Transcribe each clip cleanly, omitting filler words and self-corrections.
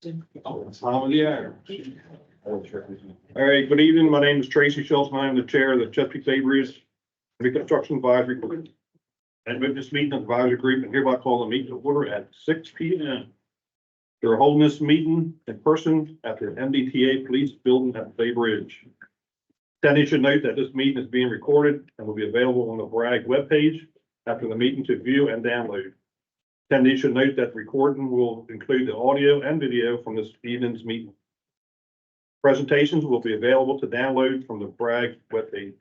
Time of the hour. All right, good evening. My name is Tracy Schultz, and I'm the chair of the Chesapeake Bay Bridge Reconstruction Advisory Group. And with this meeting, advisory group, and hereby call the meeting to order at 6 p.m. They're holding this meeting in person at the MDTA Police Building at the Bay Bridge. Attendees should note that this meeting is being recorded and will be available on the BRAG webpage after the meeting to view and download. Attendees should note that recording will include the audio and video from this evening's meeting. Presentations will be available to download from the BRAG webpage.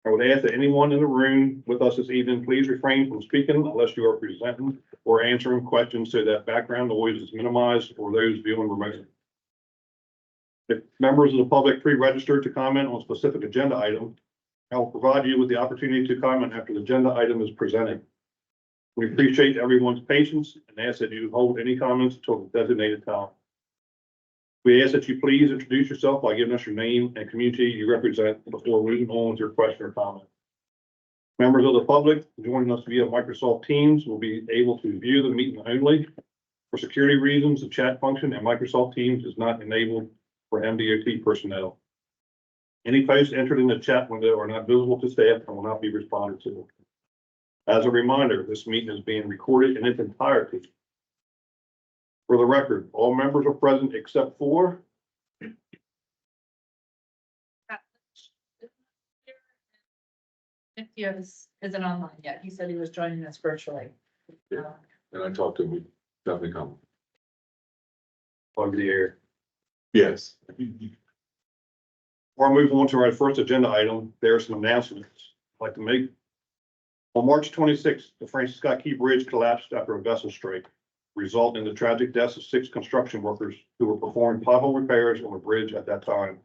I would ask that anyone in the room with us this evening, please refrain from speaking unless you are presenting or answering questions so that background noise is minimized for those viewing remotely. If members of the public pre-registered to comment on a specific agenda item, I will provide you with the opportunity to comment after the agenda item is presented. We appreciate everyone's patience and ask that you hold any comments until the designated time. We ask that you please introduce yourself by giving us your name and community you represent before moving on with your question or comment. Members of the public joining us via Microsoft Teams will be able to view the meeting only. For security reasons, the chat function in Microsoft Teams is not enabled for MDTA personnel. Any posts entered in the chat window are not visible to staff and will not be responded to. As a reminder, this meeting is being recorded in its entirety. For the record, all members are present except for Cynthia isn't online yet. He said he was joining us virtually. Yeah. And I talked to him, we definitely come. plug the air. Yes. Before I move on to our first agenda item, there are some announcements I'd like to make. On March 26th, the Francis Scott Key Bridge collapsed after a vessel strike, resulting in the tragic deaths of 6 construction workers who were performing pothole repairs on the bridge at that time.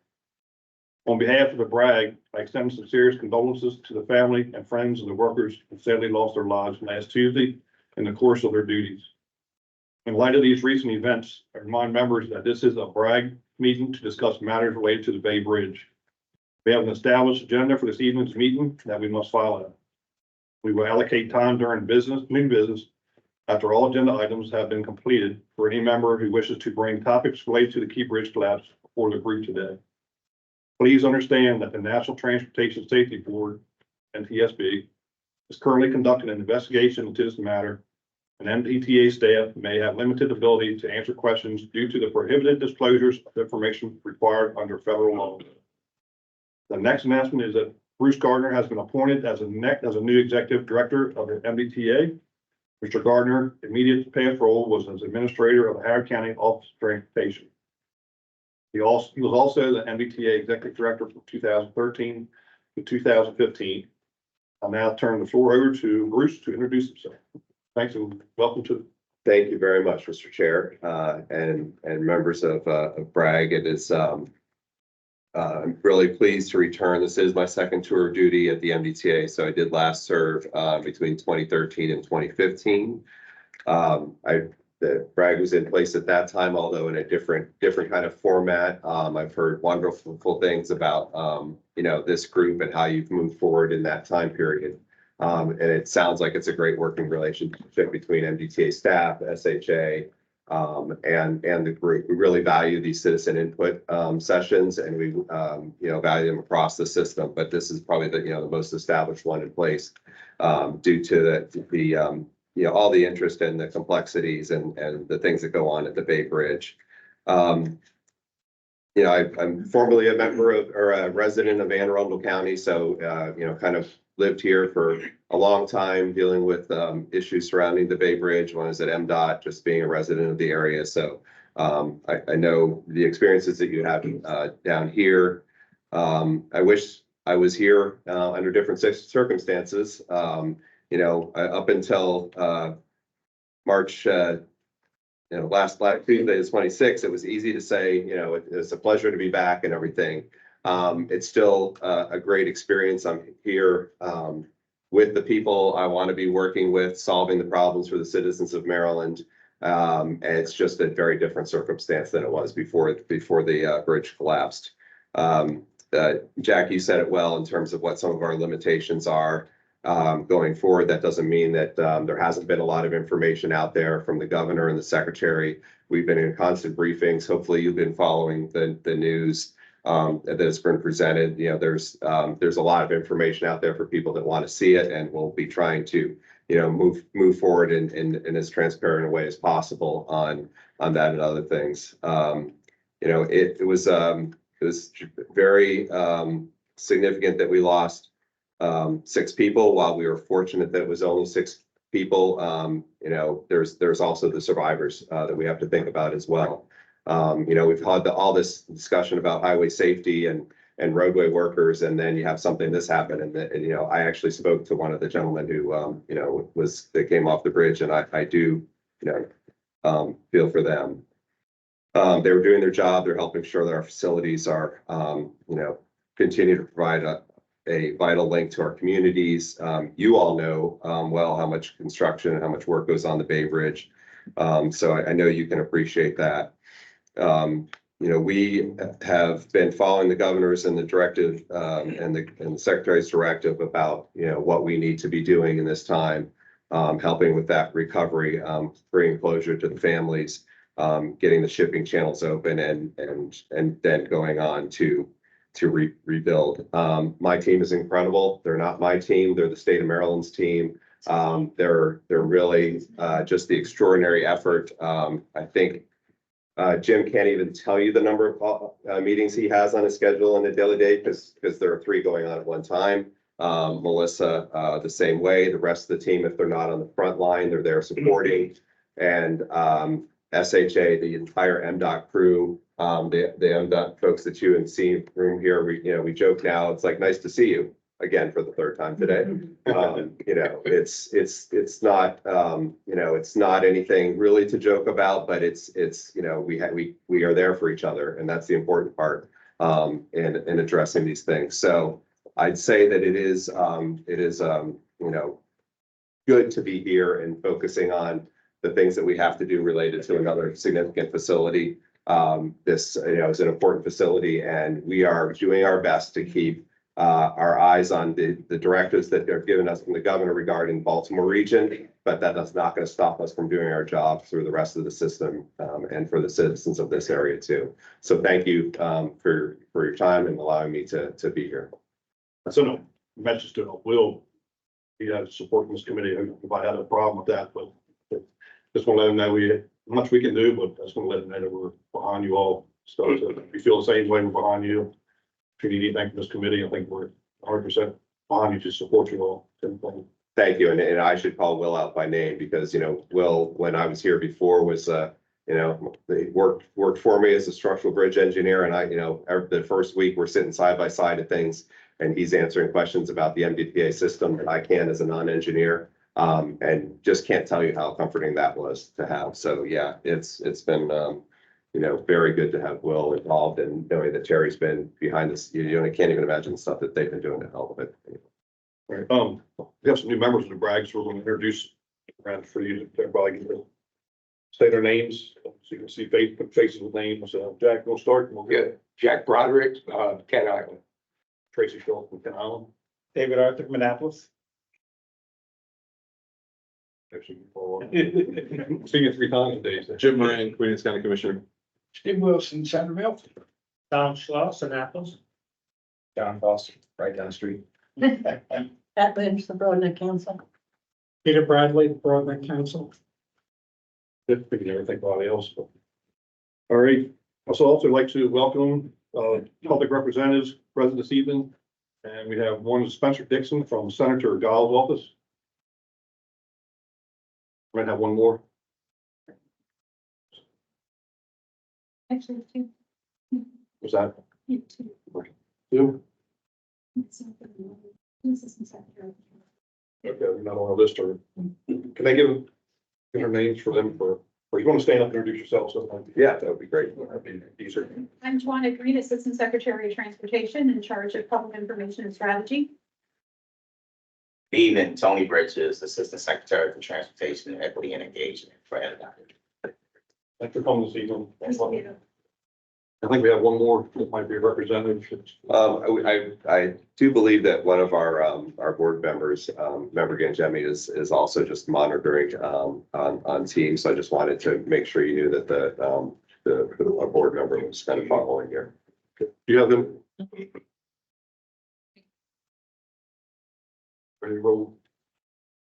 On behalf of the BRAG, I extend sincerest condolences to the family and friends of the workers who sadly lost their lives last Tuesday in the course of their duties. In light of these recent events, I remind members that this is a BRAG meeting to discuss matters related to the Bay Bridge. We have an established agenda for this evening's meeting that we must follow. We will allocate time during new business after all agenda items have been completed for any member who wishes to bring topics related to the Key Bridge collapse before the group today. Please understand that the National Transportation Safety Board, NTSB, is currently conducting an investigation into this matter, and MDTA staff may have limited ability to answer questions due to the prohibited disclosures of information required under federal law. The next announcement is that Bruce Gardner has been appointed as a new executive director of the MDTA. Mr. Gardner, immediate past role was as administrator of the Howard County Office of Transportation. He was also the MDTA executive director from 2013 to 2015. I'll now turn the floor over to Bruce to introduce himself. Thanks and welcome to. Thank you very much, Mr. Chair, and members of BRAG. It is I'm really pleased to return. This is my second tour of duty at the MDTA. So I did last serve between 2013 and 2015. The BRAG was in place at that time, although in a different kind of format. I've heard wonderful things about this group and how you've moved forward in that time period. And it sounds like it's a great working relationship between MDTA staff, SHA, and the group. We really value these citizen input sessions, and we value them across the system. But this is probably the most established one in place due to the all the interest and the complexities and the things that go on at the Bay Bridge. I'm formerly a member of or a resident of Anne Arundel County, so kind of lived here for a long time dealing with issues surrounding the Bay Bridge when I was at MDOT, just being a resident of the area. So I know the experiences that you have down here. I wish I was here under different circumstances. Up until March, last Tuesday is 26, it was easy to say, it's a pleasure to be back and everything. It's still a great experience. I'm here with the people I want to be working with, solving the problems for the citizens of Maryland. And it's just a very different circumstance than it was before the bridge collapsed. Jackie said it well in terms of what some of our limitations are. going forward. That doesn't mean that there hasn't been a lot of information out there from the governor and the secretary. We've been in constant briefings. Hopefully you've been following the news that has been presented. You know, there's a lot of information out there for people that want to see it, and we'll be trying to, you know, move forward in as transparent a way as possible on that and other things. You know, it was very significant that we lost 6 people. While we were fortunate that it was only 6 people, you know, there's also the survivors that we have to think about as well. You know, we've had all this discussion about highway safety and roadway workers, and then you have something this happen, and you know, I actually spoke to one of the gentlemen who you know, that came off the bridge, and I do, you know, feel for them. They were doing their job. They're helping sure that our facilities are, you know, continue to provide a vital link to our communities. You all know well how much construction and how much work goes on the Bay Bridge. So I know you can appreciate that. You know, we have been following the governor's and the directive and the secretary's directive about, you know, what we need to be doing in this time, helping with that recovery, bringing closure to the families, getting the shipping channels open, and then going on to rebuild. My team is incredible. They're not my team. They're the state of Maryland's team. They're really just the extraordinary effort. I think Jim can't even tell you the number of meetings he has on his schedule on a daily day because there are 3 going on at one time. Melissa, the same way. The rest of the team, if they're not on the front line, they're there supporting. And SHA, the entire MDOT crew, the MDOT folks that you and see room here, we joke now, it's like, nice to see you again for the 3rd time today. You know, it's not, you know, it's not anything really to joke about, but it's, you know, we are there for each other, and that's the important part in addressing these things. So I'd say that it is, you know, good to be here and focusing on the things that we have to do related to another significant facility. This, you know, is an important facility, and we are doing our best to keep our eyes on the directives that are given us from the governor regarding Baltimore region, but that is not going to stop us from doing our job through the rest of the system and for the citizens of this area too. So thank you for your time and allowing me to be here. So no, message to Will, he has support from this committee if I had a problem with that, but just want to let him know much we can do, but I just want to let him know that we're behind you all. So if you feel the same way, we're behind you. If you need anything from this committee, I think we're 100% behind you to support you all. Thank you. And I should call Will out by name because, you know, Will, when I was here before, was, you know, he worked for me as a structural bridge engineer. And you know, the first week we're sitting side by side at things, and he's answering questions about the MDTA system that I can as a non-engineer. And just can't tell you how comforting that was to have. So yeah, it's been, you know, very good to have Will involved, and knowing that Terry's been behind this. You know, I can't even imagine the stuff that they've been doing to help with it. Right. We have some new members of the BRAG, so we're going to introduce around for you to everybody can say their names so you can see faces with names. Jack, we'll start. We'll Yeah, Jack Broderick, Cat Island. Tracy Schultz from Ken Island. David Arthur, Minneapolis. Actually, seen it 3 times today. So. Jim Moran, Queens County Commissioner. Steve Wilson, Centerville. Tom Schloss, Annapolis. John Foster, right down the street. Pat Lynch, the Broadneck Council. Peter Bradley, Broadneck Council. We can never think about anybody else. But. All right. Also like to welcome public representatives present this evening. And we have one Spencer Dixon from Senator Gall's office. Might have one more. Actually, two. Was that You two. 2? Assistant Secretary. Okay, we're not on our list. Or can I give her names for them or you want to stand up and introduce yourself? So Yeah, that would be great. that'd be easier. I'm Tawana Green, Assistant Secretary of Transportation in charge of Public Information and Strategy. Evening, Tony Bridges, Assistant Secretary for Transportation, Equity and Engagement for MDOT. Thanks for coming this evening. I think we have one more that might be a representative. I do believe that one of our board members, Member Gangemi, is also just monitoring, on Teams. So I just wanted to make sure you knew that a board member was kind of following here. Do you have them? Ready to roll?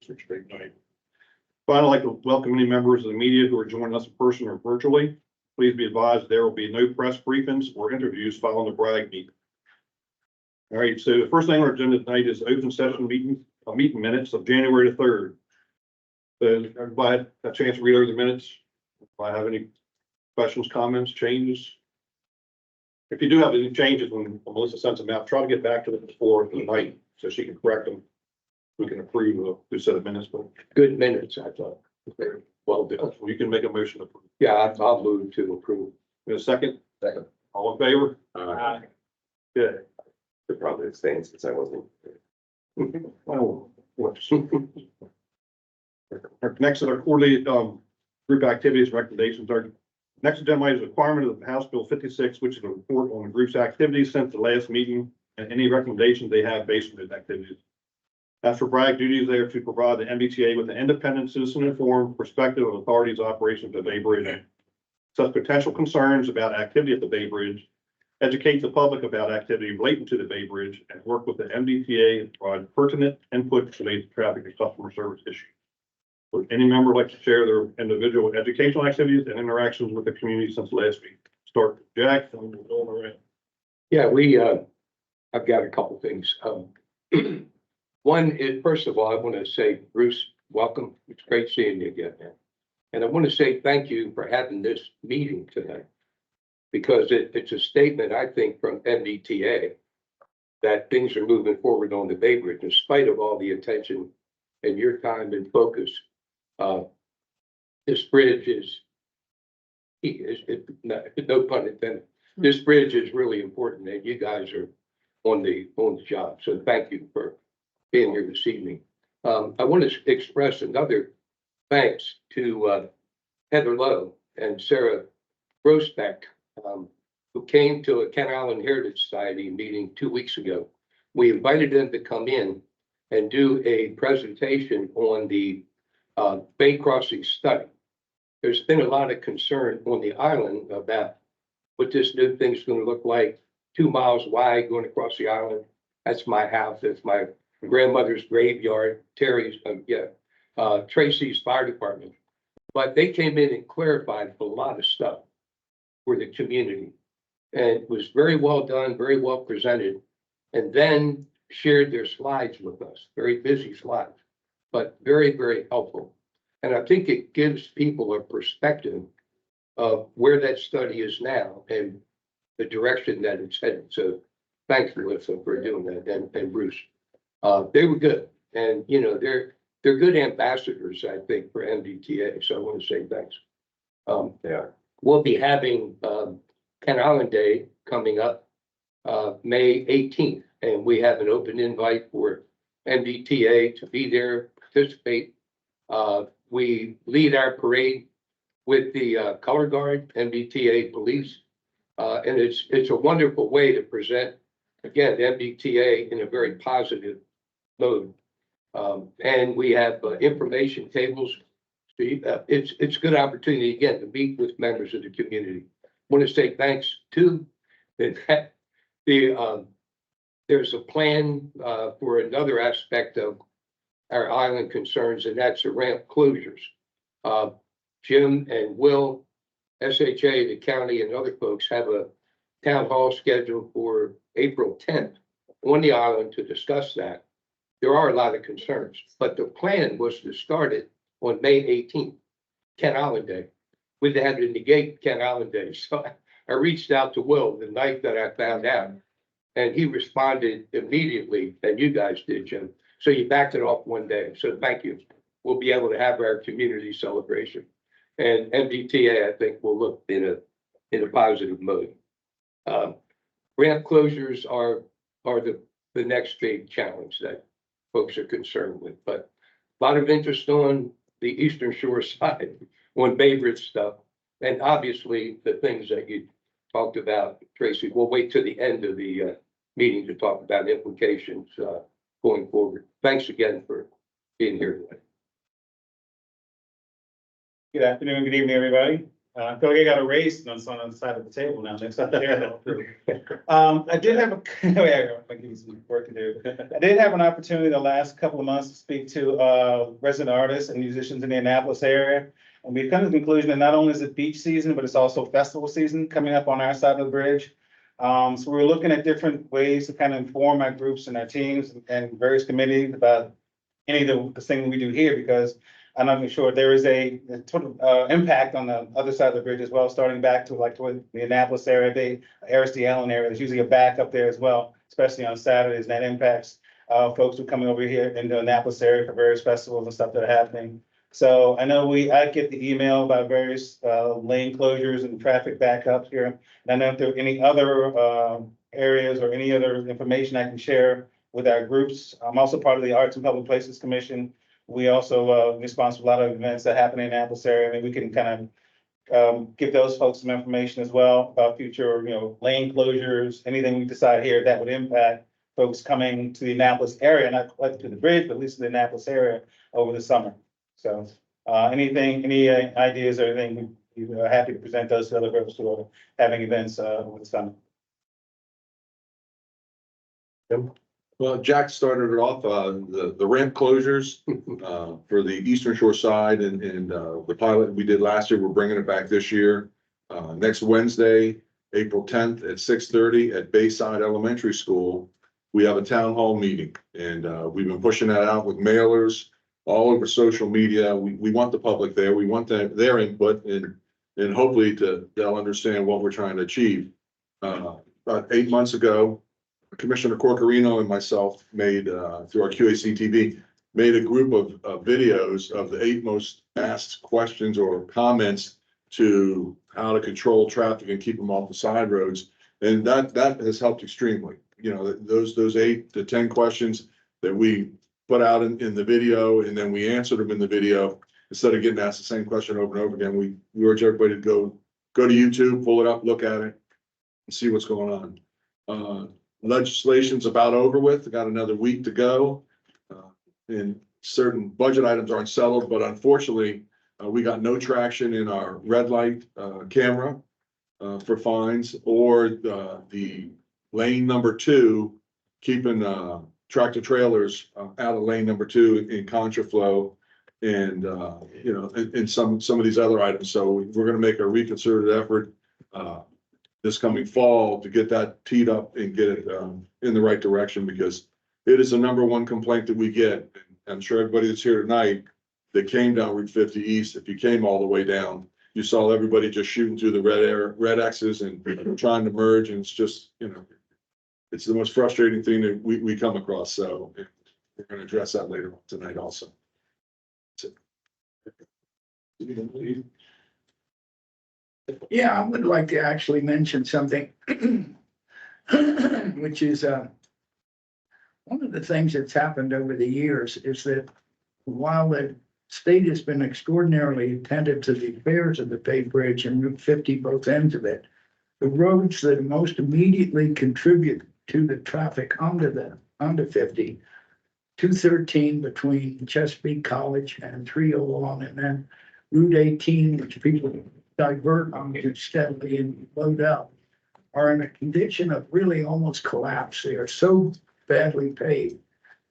Finally, I'd like to welcome any members of the media who are joining us in person or virtually. Please be advised there will be no press briefings or interviews following the BRAG meeting. All right, so the first thing on our agenda tonight is open session meeting minutes of January the 3rd. So everybody had a chance to read over the minutes. If I have any questions, comments, changes. If you do have any changes when Melissa sends them out, try to get back to them before the night so she can correct them. We can approve a set of minutes, but Good minutes, I thought. Very well done. you can make a motion to approve. Yeah, I'll move to approve. In a second, Second. all in favor? Good. Could probably abstain since I wasn't. Oh, whoops. Next is our quarterly, group activities and recommendations. Our next agenda item is a requirement of House Bill 56, which is a report on the group's activities since the last meeting and any recommendations they have based on those activities. As for BRAG duties, they are to provide the MDTA with an independent, citizen-informed perspective of authorities' operations at Bay Bridge, such potential concerns about activity at the Bay Bridge, educate the public about activity relating to the Bay Bridge, and work with the MDTA to provide pertinent input related to traffic and customer service issues. Would any member like to share their individual educational activities and interactions with the community since last week? Start with Jack, and we'll go around. Yeah, I've got a couple things. One is, first of all, I want to say, Bruce, welcome. It's great seeing you again, man. And I want to say thank you for having this meeting tonight, because it's a statement, I think, from MDTA that things are moving forward on the Bay Bridge in spite of all the attention and your time and focus. This bridge is, no pun intended, this bridge is really important, and you guys are on the job. So thank you for being here this evening. I want to express another thanks to Heather Lowe and Sarah Grosbeck, who came to a Kent Island Heritage Society meeting 2 weeks ago. We invited them to come in and do a presentation on the Bay Crossing study. There's been a lot of concern on the island about what this new thing's going to look like, 2 miles wide going across the island. That's my house. That's my grandmother's graveyard, Tracy's fire department. But they came in and clarified a lot of stuff for the community. And it was very well done, very well presented, and then shared their slides with us, very busy slides, but very, very helpful. And I think it gives people a perspective of where that study is now and the direction that it's headed. So thanks, Melissa, for doing that, and Bruce. They were good, and they're good ambassadors, I think, for MDTA. So I want to say thanks. Yeah. We'll be having Kent Island Day coming up May 18th, and we have an open invite for MDTA to be there, participate. We lead our parade with the color guard, MDTA police, and it's a wonderful way to present, again, MDTA in a very positive mode. And we have information tables. So it's a good opportunity, again, to meet with members of the community. I want to say thanks to there's a plan for another aspect of our island concerns, and that's the ramp closures. Jim and Will, SHA, the county, and other folks have a town hall scheduled for April 10th on the island to discuss that. There are a lot of concerns, but the plan was to start it on May 18th, Kent Island Day. We had to negate Kent Island Day. So I reached out to Will the night that I found out, and he responded immediately, and you guys did, Jim. So you backed it off one day. So thank you. We'll be able to have our community celebration. And MDTA, I think, will look in a positive mode. Ramp closures are the next big challenge that folks are concerned with, but a lot of interest on the Eastern Shore side on Bay Bridge stuff, and obviously the things that you talked about, Tracy, we'll wait till the end of the meeting to talk about implications going forward. Thanks again for being here today. Good afternoon, good evening, everybody. I feel like I got a raise on the side of the table now. Next up there. I did have I'll give you some work to do. I did have an opportunity the last couple of months to speak to resident artists and musicians in the Annapolis area. And we've come to the conclusion that not only is it beach season, but it's also festival season coming up on our side of the bridge. So we're looking at different ways to kind of inform our groups and our teams and various committees about any of the things we do here, because I'm not sure there is a sort of impact on the other side of the bridge as well, starting back to like toward the Annapolis area, the Aristy Allen area. There's usually a back up there as well, especially on Saturdays. And that impacts folks who are coming over here in the Annapolis area for various festivals and stuff that are happening. So I know I get the email about various lane closures and traffic backups here. And I know if there are any other areas or any other information I can share with our groups. I'm also part of the Arts and Public Places Commission. We also respond to a lot of events that happen in the Annapolis area, and we can kind of give those folks some information as well about future, lane closures, anything we decide here that would impact folks coming to the Annapolis area, not quite to the bridge, but at least to the Annapolis area over the summer. So any ideas or anything, we're happy to present those to other groups who are having events over the summer. Well, Jack started it off, the ramp closures, for the Eastern Shore side and the pilot we did last year, we're bringing it back this year. Next Wednesday, April 10th at 6:30 at Bayside Elementary School, we have a town hall meeting, and we've been pushing that out with mailers all over social media. We want the public there. We want their input and hopefully they'll understand what we're trying to achieve. About 8 months ago, Commissioner Corcarino and myself made, through our QAC TV, made a group of videos of the 8 most asked questions or comments to how to control traffic and keep them off the side roads. And that has helped extremely. Those 8 to 10 questions that we put out in the video, and then we answered them in the video, instead of getting asked the same question over and over again, we urge everybody to go to YouTube, pull it up, look at it, and see what's going on. Legislation's about over with. Got another week to go. And certain budget items aren't settled, but unfortunately, we got no traction in our red light camera for fines, or the lane number 2, keeping tractor trailers out of lane number 2 in contraflow, and and some of these other items. So we're going to make a reconcerted effort this coming fall to get that teed up and get it in the right direction, because it is the #1 complaint that we get. I'm sure everybody that's here tonight that came down Route 50 East, if you came all the way down, you saw everybody just shooting through the red X's and trying to merge, and it's just, it's the most frustrating thing that we come across. So we're going to address that later on tonight also. Yeah, I would like to actually mention something, which is one of the things that's happened over the years is that while the state has been extraordinarily attentive to the affairs of the Bay Bridge and Route 50, both ends of it, the roads that most immediately contribute to the traffic onto 50, 213 between Chesapeake College and 301, and then Route 18, which people divert onto steadily and load up, are in a condition of really almost collapse. They are so badly paved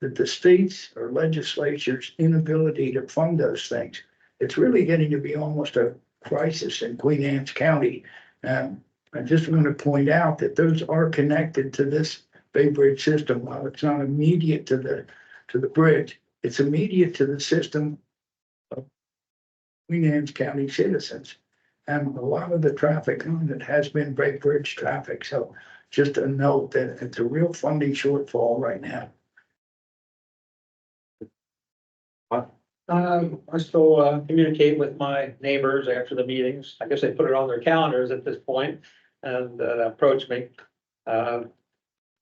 that the state's or legislature's inability to fund those things, it's really getting to be almost a crisis in Queen Anne's County. I just want to point out that those are connected to this Bay Bridge system. While it's not immediate to the bridge, it's immediate to the system of Queen Anne's County citizens. And a lot of the traffic on it has been Bay Bridge traffic. So just a note that it's a real funding shortfall right now. I still communicate with my neighbors after the meetings. I guess they put it on their calendars at this point and approach me.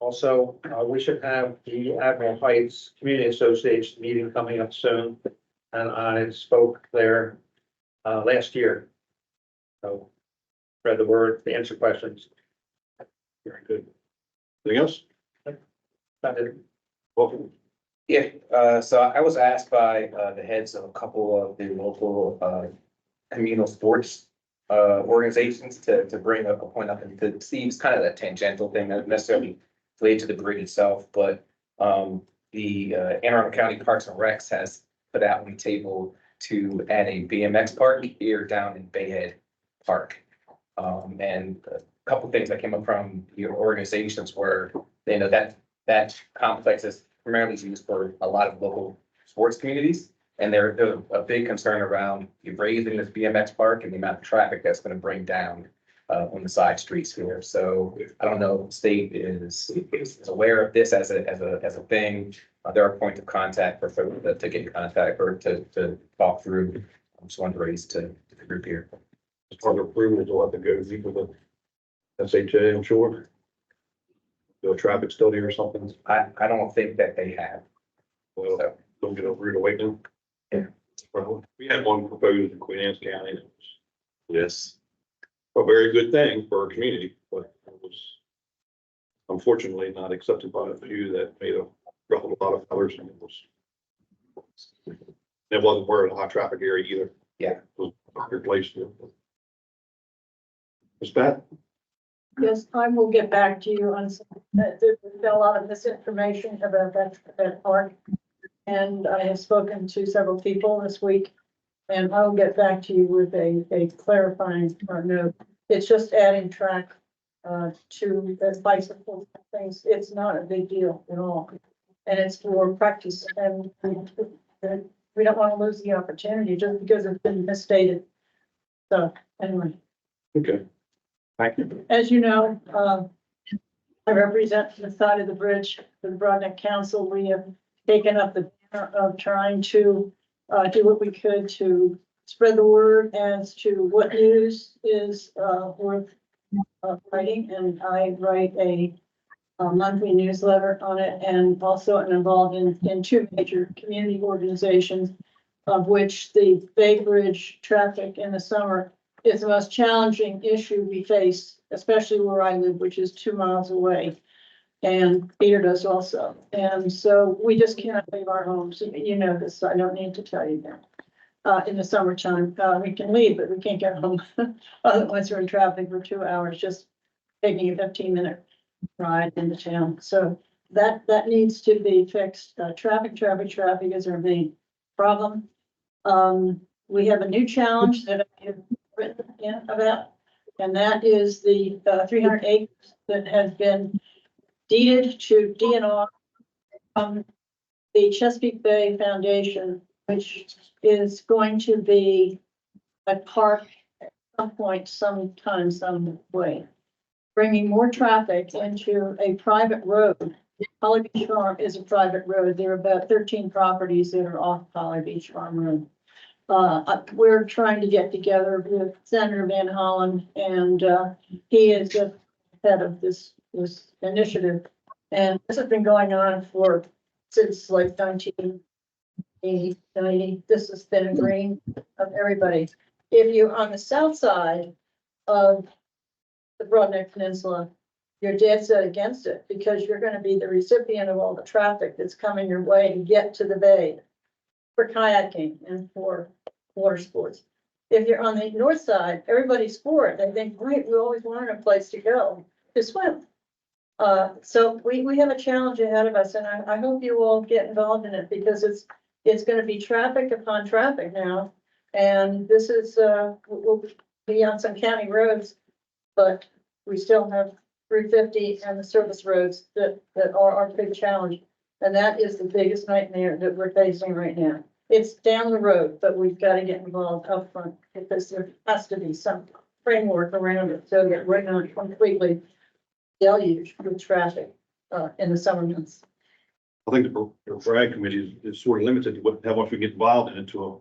Also, we should have the Admiral Heights Community Association meeting coming up soon. And I spoke there last year. So spread the word, to answer questions. Very good. Anything else? Welcome. Yeah, so I was asked by, the heads of a couple of the local, communal sports, organizations to bring up a point up and to see, it's kind of a tangential thing, not necessarily related to the bridge itself, but, the, Anne Arundel County Parks and Recs has put out on the table to add a BMX park here down in Bayhead Park. And a couple things that came up from your organizations were, you know, that complex is primarily used for a lot of local sports communities. And they're a big concern around you raising this BMX park and the amount of traffic that's gonna bring down on the side streets here. So I don't know if the state is aware of this as a thing. They're a point of contact for folks to get in contact or to talk through. I'm just wanted to raise to the group here. As part of approval, to let them go meet with the SHA, I'm sure. Do a traffic study or something. I don't think that they have. Well, So, don't get a rude awakening. Yeah. Well, we had one proposed in Queen Anne's County. It was Yes. a very good thing for our community, but it was unfortunately not accepted by a few that made a lot of colors, and it wasn't where a high traffic area either. Yeah. It was a good place to. Ms. Pat? Yes, I will get back to you on, there's been a lot of misinformation about that park. And I have spoken to several people this week, and I will get back to you with a clarifying note. It's just adding track to the bicycle things. It's not a big deal at all. And it's for practice, and we don't want to lose the opportunity just because it's been misstated. So anyway. Okay. Thank you. As you know, I represent the side of the bridge for the Broadneck Council. We have taken up the banner of trying to do what we could to spread the word as to what news is worth writing. And I write a monthly newsletter on it, and also am involved in two major community organizations, of which the Bay Bridge traffic in the summer is the most challenging issue we face, especially where I live, which is 2 miles away. And Peter does also. And so we just cannot leave our homes. You know this, so I don't need to tell you that. In the summertime, we can leave, but we can't get home. Otherwise, we're in traffic for 2 hours, just taking a 15-minute ride into town. So that needs to be fixed. Traffic is our main problem. We have a new challenge that I have written about, and that is the 300 acres that has been deeded to DNR from the Chesapeake Bay Foundation, which is going to be a park at some point, sometime, some way, bringing more traffic into a private road. Holly Beach Farm is a private road. There are about 13 properties that are off Holly Beach Farm Road. We're trying to get together with Senator Van Hollen, and he is the head of this initiative. And this has been going on since like 1980, 90. This has been a dream of everybody. If you're on the south side of the Broadneck Peninsula, you're dead set against it, because you're going to be the recipient of all the traffic that's coming your way to get to the bay for kayaking and for water sports. If you're on the north side, everybody's for it. They think, great, we always wanted a place to go to swim. So we have a challenge ahead of us, and I hope you all get involved in it, because it's going to be traffic upon traffic now. And this is, we'll be on some county roads, but we still have 350 and the service roads that are our big challenge. And that is the biggest nightmare that we're facing right now. It's down the road, but we've got to get involved up front, because there has to be some framework around it, so that we're not completely deluged with traffic in the summer months. I think the BRAG committee is sort of limited to how much we get involved in it, to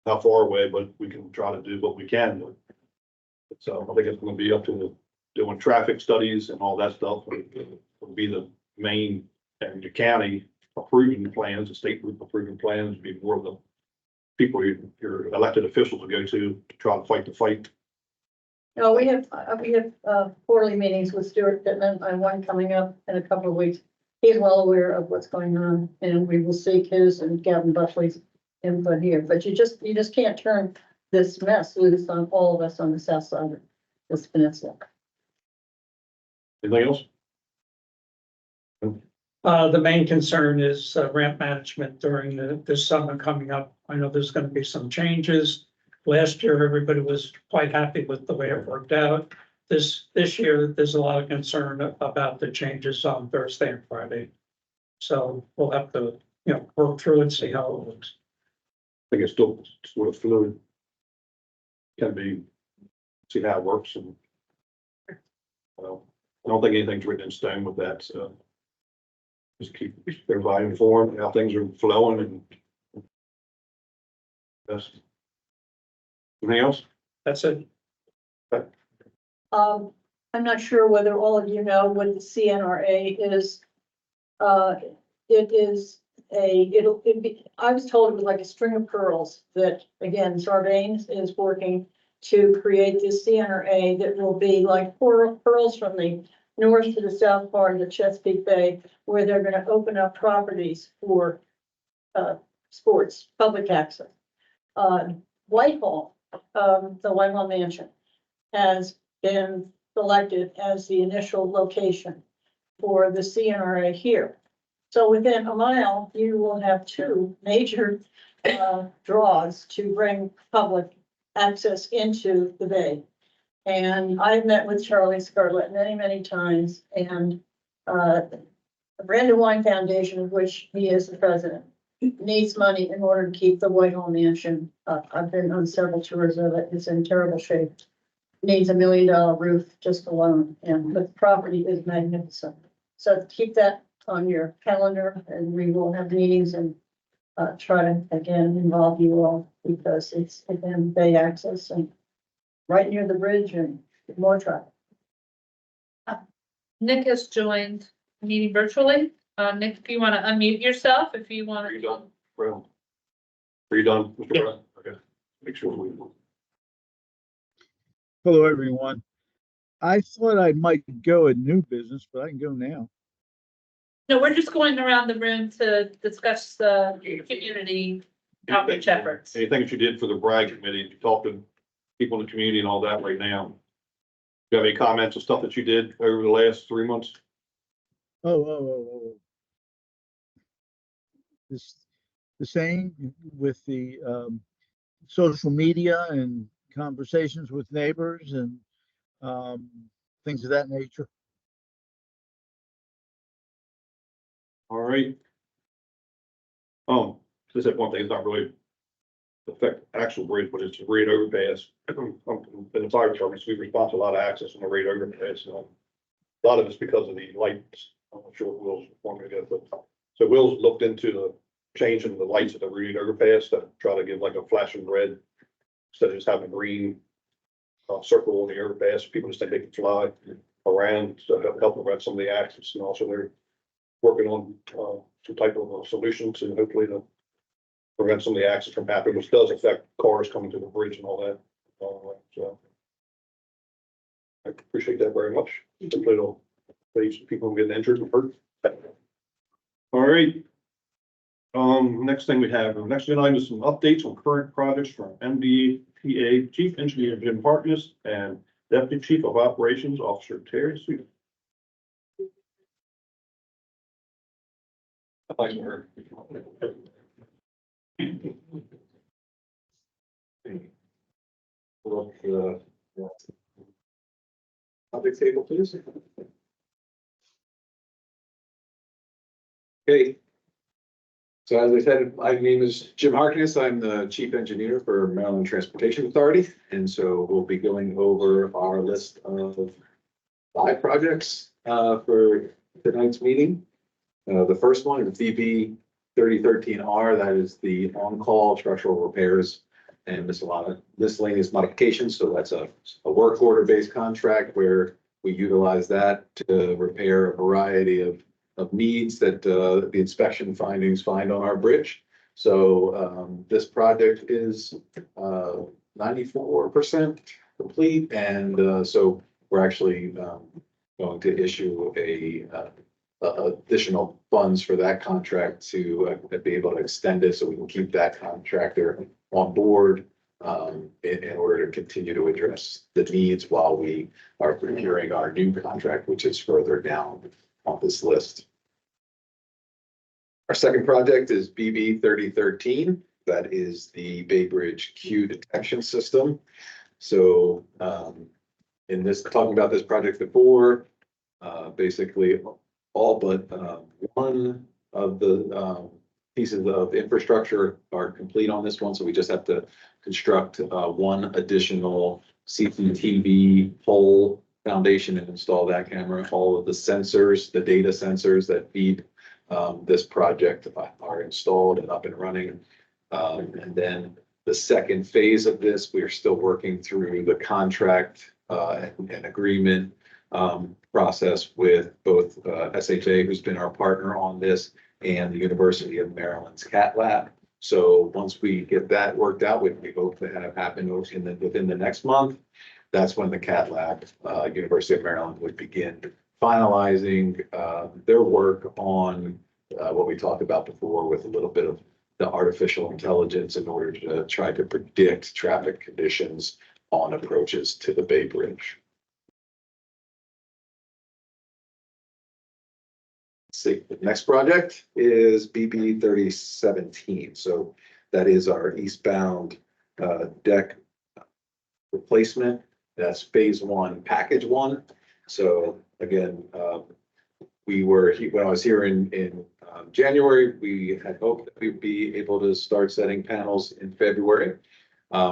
how far away, but we can try to do what we can do. So I think it's going to be up to doing traffic studies and all that stuff. Will be the main, and the county approving plans, the state group approving plans, be more of the people your elected officials will go to try to fight the fight. No, we have quarterly meetings with Stuart Pittman, and one coming up in a couple of weeks. He's well aware of what's going on, and we will seek his and Gavin Buckley's input here, but you just can't turn this mess loose on all of us on the south side of this peninsula. Anything else? The main concern is ramp management during the summer coming up. I know there's gonna be some changes. Last year, everybody was quite happy with the way it worked out. This year, there's a lot of concern about the changes on Thursday and Friday. So we'll have to, work through and see how it works. I think it's still sort of fluid. Can be, see how it works and. Well, I don't think anything's written in stone with that, so. Just keep everybody informed how things are flowing and. That's. Anything else? That's it. I'm not sure whether all of you know what the CNRA is. It is I was told it was like a string of pearls that, again, Sarbanes is working to create this CNRA that will be like pearls from the north to the south part of the Chesapeake Bay, where they're going to open up properties for sports, public access. Whitehall, the Whitehall Mansion, has been selected as the initial location for the CNRA here. So within a mile, you will have two major draws to bring public access into the bay. And I've met with Charlie Scarlett many, many times, and the Brandywine Foundation, of which he is the president, needs money in order to keep the Whitehall Mansion up. I've been on several tours of it. It's in terrible shape. Needs $1 million roof just alone, and the property is magnificent. So keep that on your calendar, and we will have meetings and try to again involve you all, because it's again bay access and right near the bridge and more traffic. Nick has joined the meeting virtually. Nick, if you want to unmute yourself, if you want Are you to. done, Brown? Are you done, Mr. Yeah. Brown? Okay, make sure we. Hello, everyone. I thought I might go at new business, but I can go now. No, we're just going around the room to discuss the community outreach efforts. Anything that you did for the BRAG committee, you talked to people in the community and all that right now. Do you have any comments on stuff that you did over the last 3 months? Oh. This, the same with the social media and conversations with neighbors and things of that nature. All right. Just that one thing is not really affect actual bridge, but it's a grade overpass. In the fire departments, we respond to a lot of access on the grade overpass. A lot of it's because of the lights. I'm not sure what Will's forming again, but so Will's looked into the changing the lights at the grade overpass to try to give like a flashing red instead of just having a green circle on the overpass. People just think they can fly around, so help prevent some of the accidents. And also they're working on some type of a solution to hopefully to prevent some of the accidents from happening, which does affect cars coming to the bridge and all that. So I appreciate that very much. Hopefully it'll save some people from getting injured and hurt. All right. Next thing we have, next item is some updates on current projects from MDTA Chief Engineer Jim Harkness and Deputy Chief of Operations Officer Terry Sweet. Thanks, her. Topic table, please. Okay. So as I said, my name is Jim Harkness. I'm the Chief Engineer for Maryland Transportation Authority. And so we'll be going over our list of 5 projects for tonight's meeting. The first one is VB 3013R. That is the on-call structural repairs and miscellaneous modifications. So that's a work order based contract where we utilize that to repair a variety of needs that the inspection findings find on our bridge. So this project is 94% complete, and so we're actually going to issue additional funds for that contract to be able to extend it so we can keep that contractor on board in order to continue to address the needs while we are procuring our new contract, which is further down on this list. Our second project is BB 3013. That is the Bay Bridge queue detection system. So in this, talking about this project before, basically all but one of the pieces of infrastructure are complete on this one. So we just have to construct one additional CCTV pole foundation and install that camera. All of the sensors, the data sensors that feed this project are installed and up and running. And then the second phase of this, we are still working through the contract and agreement process with both SHA, who's been our partner on this, and the University of Maryland's CAT Lab. So once we get that worked out, which we hope to have happen within the next month, that's when the CAT Lab, University of Maryland, would begin finalizing their work on what we talked about before, with a little bit of the artificial intelligence in order to try to predict traffic conditions on approaches to the Bay Bridge. Let's see, the next project is BB 3017. So that is our eastbound deck replacement. That's phase one, package one. So again, when I was here in January, we had hoped that we'd be able to start setting panels in February.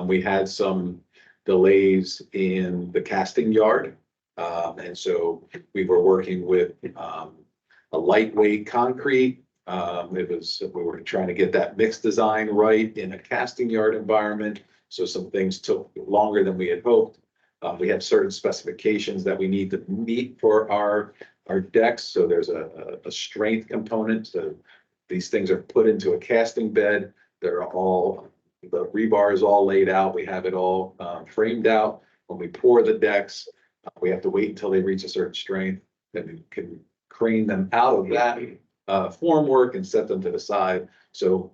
We had some delays in the casting yard. And so we were working with a lightweight concrete. We were trying to get that mix design right in a casting yard environment. So some things took longer than we had hoped. We have certain specifications that we need to meet for our decks. So there's a strength component. So these things are put into a casting bed. The rebar is all laid out. We have it all framed out. When we pour the decks, we have to wait until they reach a certain strength. Then we can crane them out of that formwork and set them to the side. So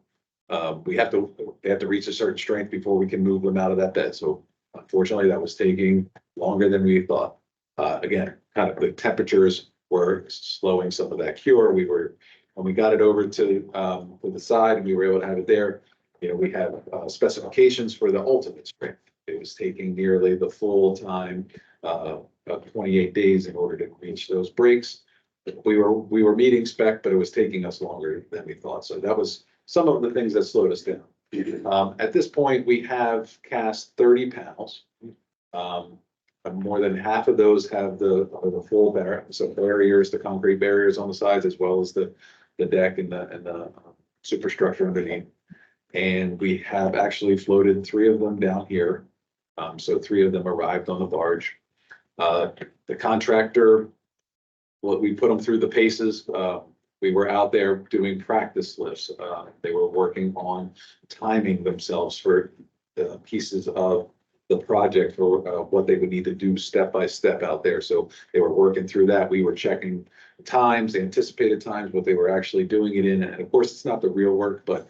they have to reach a certain strength before we can move them out of that bed. So unfortunately, that was taking longer than we thought. Again, kind of the temperatures were slowing some of that cure. When we got it over to the side and we were able to have it there, we have specifications for the ultimate strength. It was taking nearly the full time of 28 days in order to reach those breaks. We were meeting spec, but it was taking us longer than we thought. So that was some of the things that slowed us down. At this point, we have cast 30 panels. More than half of those have the full barriers, the concrete barriers on the sides, as well as the deck and the superstructure underneath. And we have actually floated 3 of them down here. So 3 of them arrived on the barge. The contractor, we put them through the paces. We were out there doing practice lifts. They were working on timing themselves for the pieces of the project for what they would need to do step by step out there. So they were working through that. We were checking times, anticipated times, what they were actually doing it in. And of course, it's not the real work, but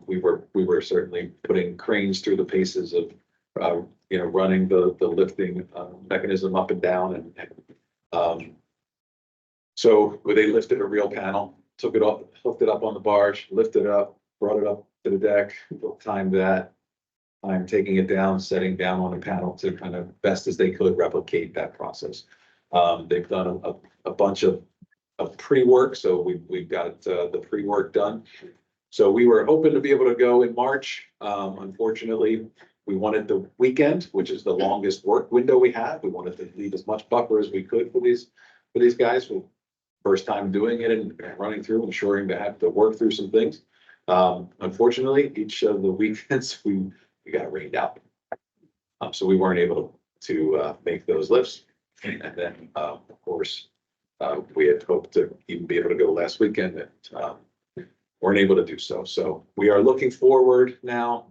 we were certainly putting cranes through the paces of running the lifting mechanism up and down. And so they lifted a real panel, took it up, hooked it up on the barge, lifted it up, brought it up to the deck, timed that. I'm taking it down, setting down on the panel to kind of best as they could replicate that process. They've done a bunch of pre-work, so we've got the pre-work done. So we were hoping to be able to go in March. Unfortunately, we wanted the weekend, which is the longest work window we have. We wanted to leave as much buffer as we could for these guys. First time doing it and running through, ensuring to have to work through some things. Unfortunately, each of the weekends we got rained out. So we weren't able to make those lifts. And then, of course, we had hoped to even be able to go last weekend and weren't able to do so. So we are looking forward now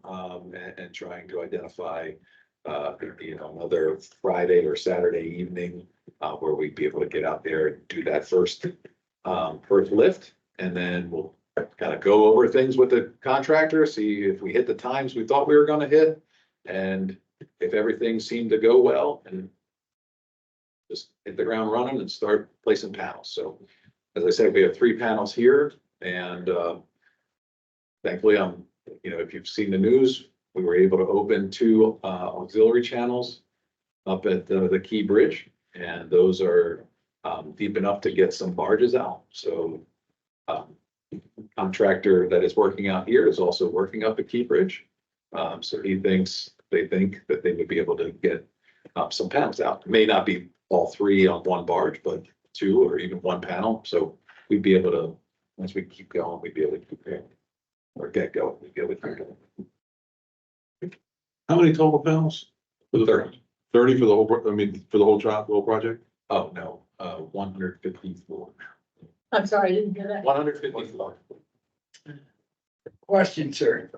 and trying to identify another Friday or Saturday evening, where we'd be able to get out there and do that first lift. And then we'll kind of go over things with the contractor, see if we hit the times we thought we were gonna hit. And if everything seemed to go well, and just hit the ground running and start placing panels. So as I said, we have 3 panels here, and thankfully, if you've seen the news, we were able to open 2 auxiliary channels up at the Key Bridge, and those are deep enough to get some barges out. So contractor that is working out here is also working up at Key Bridge. So they think that they would be able to get some panels out. It may not be all 3 on one barge, but 2 or even 1 panel. So we'd be able to, once we keep going, we'd be able to keep going or get going. We'd be able to keep going. How many total panels? For the 30. 30 for the whole, for the whole job, the whole project? Oh, no, 154. I'm sorry, I didn't hear that. 154. Question, sir.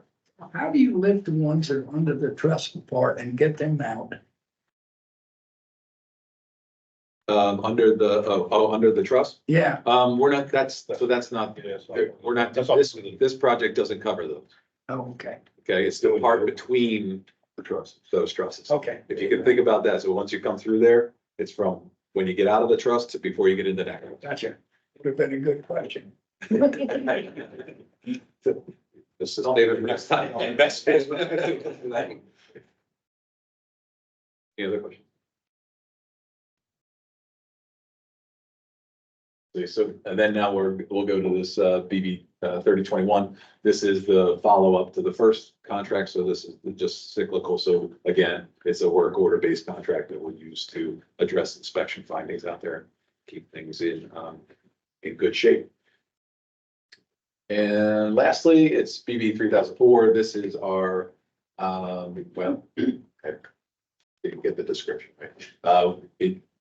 How do you lift the ones that are under the truss part and get them out? Under the truss? Yeah, We're not, that's not, we're not, this project doesn't cover those. oh, okay, Okay, it's the part between the trusses, those trusses. okay. If you can think about that, so once you come through there, it's from when you get out of the truss to before you get into that. Gotcha. Would have been a good question. This is David next time. Any other questions? Okay, so, and then now we'll go to this BB 3021. This is the follow-up to the first contract, so this is just cyclical. So again, it's a work order based contract that we'll use to address inspection findings out there, keep things in good shape. And lastly, it's BB 3004. This is our, well, I didn't get the description right.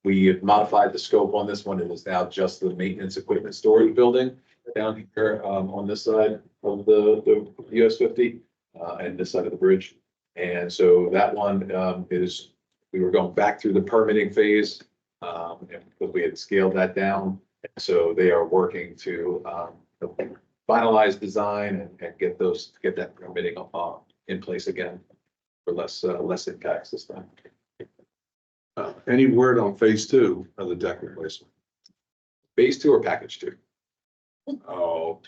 We have modified the scope on this one. It is now just the maintenance equipment storage building down here on this side of the US 50 and this side of the bridge. And so that one is, we were going back through the permitting phase because we had scaled that down. So they are working to finalize design and get that permitting in place again for less impacts this time. Any word on phase 2 of the deck replacement? Phase 2 or package 2? Oh.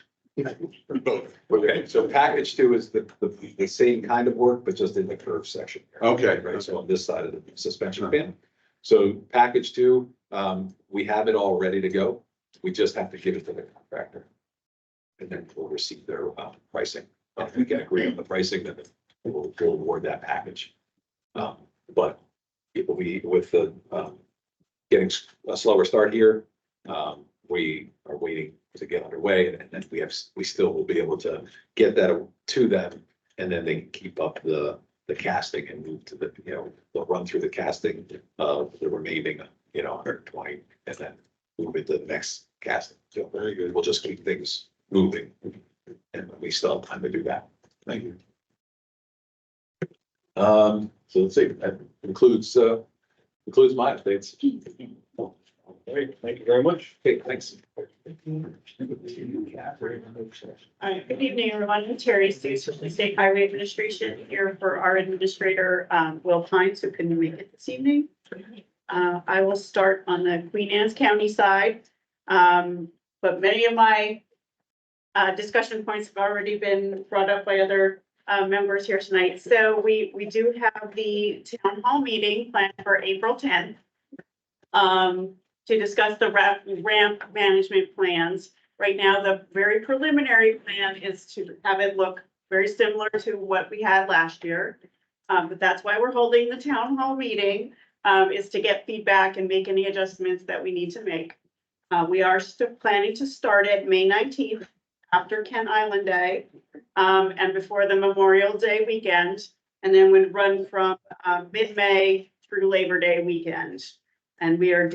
Both. Okay, so package 2 is the same kind of work, but just in the curve section. Okay. Right, so on this side of the suspension fan. So package 2, we have it all ready to go. We just have to give it to the contractor. And then we'll receive their pricing. If we can agree on the pricing, then we'll award that package. But it will be with the getting a slower start here. We are waiting to get underway, and then we still will be able to get that to them, and then they can keep up the casting and move to they'll run through the casting of the remaining 120, and then move into the next casting. So very good. We'll just keep things moving, and we still have time to do that. Thank you. So let's see, that includes my updates. Great, thank you very much. Okay, thanks. All right, good evening, everyone. I'm Terry Stewart from the State Highway Administration here for our administrator, Will Pines, who couldn't make it this evening. I will start on the Queen Anne's County side. But many of my discussion points have already been brought up by other members here tonight. So we do have the town hall meeting planned for April 10th to discuss the ramp management plans. Right now, the very preliminary plan is to have it look very similar to what we had last year. But that's why we're holding the town hall meeting, is to get feedback and make any adjustments that we need to make. We are still planning to start it May 19th after Kent Island Day and before the Memorial Day weekend, and then would run from mid-May through Labor Day weekend. And we are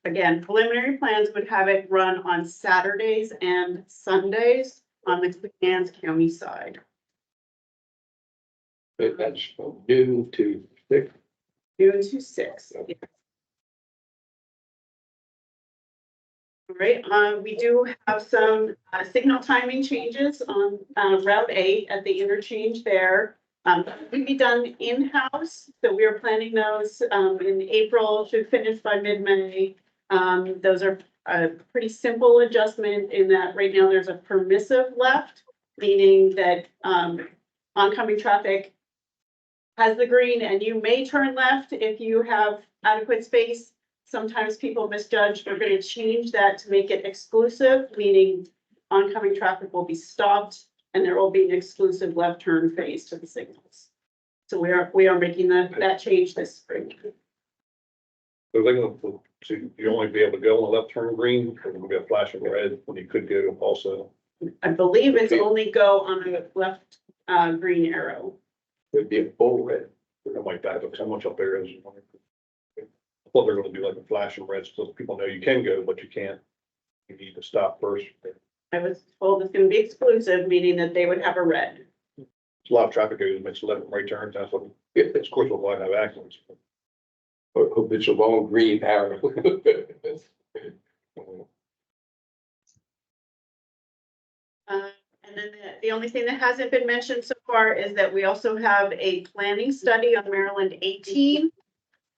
again, preliminary plans would have it run on Saturdays and Sundays on the Queen Anne's County side. That's from noon to 6. June to 6. All right, we do have some signal timing changes on Route 8 at the interchange there. Will be done in-house, so we are planning those in April, should finish by mid-May. Those are a pretty simple adjustment in that right now there's a permissive left, meaning that oncoming traffic has the green and you may turn left if you have adequate space. Sometimes people misjudge. We're going to change that to make it exclusive, meaning oncoming traffic will be stopped and there will be an exclusive left turn phase to the signals. So we are making that change this spring. So they're gonna, so you only be able to go on the left turn green, or there'll be a flash of red when you could go also. I believe it's only go on the left green arrow. It'd be a full red. Something like that, but how much up there is. Well, they're gonna do like a flash of red, so people know you can go, but you can't. You need to stop first. I was told it's gonna be exclusive, meaning that they would have a red. A lot of traffic goes, makes left and right turns, that's what, of course, we'll have accidents. Hope it's a long green arrow. And then the only thing that hasn't been mentioned so far is that we also have a planning study on Maryland 18.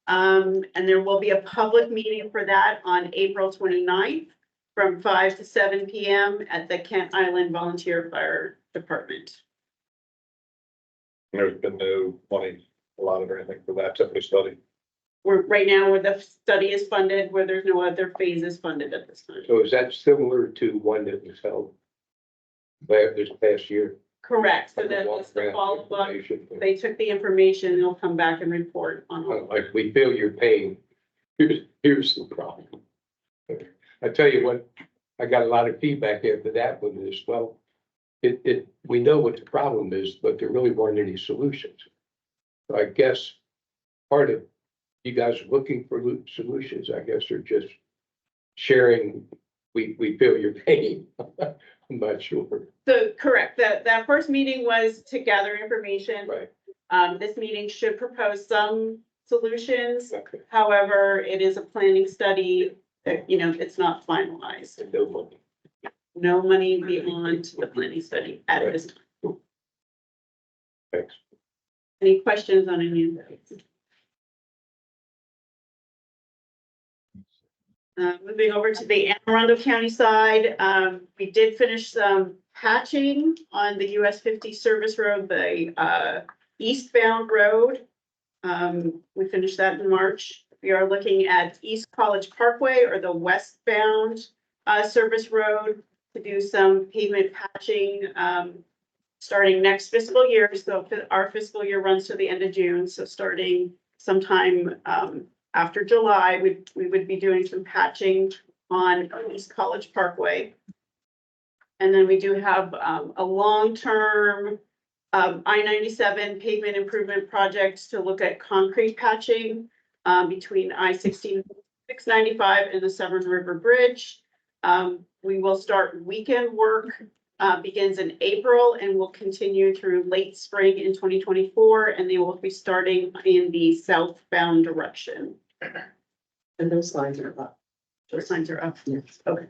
And there will be a public meeting for that on April 29th from 5 to 7 p.m. at the Kent Island Volunteer Fire Department. There's been no money allotted or anything for that type of study. We're right now where the study is funded, where there's no other phases funded at this time. So is that similar to one that was held this past year? Correct. So that was the follow-up. They took the information, they'll come back and report on all. Like, we feel your pain. Here's the problem. I tell you what, I got a lot of feedback after that one is, well, we know what the problem is, but there really weren't any solutions. So I guess part of you guys are looking for solutions, I guess, are just sharing, we feel your pain. I'm not sure. So correct, that first meeting was to gather information. Right. This meeting should propose some solutions. Okay. However, it is a planning study, it's not finalized. No money. No money beyond the planning study at this time. Thanks. Any questions on any of those? Moving over to the Anne Arundel County side, we did finish some patching on the US 50 service road, the eastbound road. We finished that in March. We are looking at East College Parkway or the westbound service road to do some pavement patching starting next fiscal year. So our fiscal year runs to the end of June. So starting sometime after July, we would be doing some patching on East College Parkway. And then we do have a long-term I-97 pavement improvement projects to look at concrete patching between I-16, 695 and the Severn River Bridge. We will start weekend work, begins in April and will continue through late spring in 2024, and they will be starting in the southbound direction. And those lines are up. Those signs are up. Yes. Okay.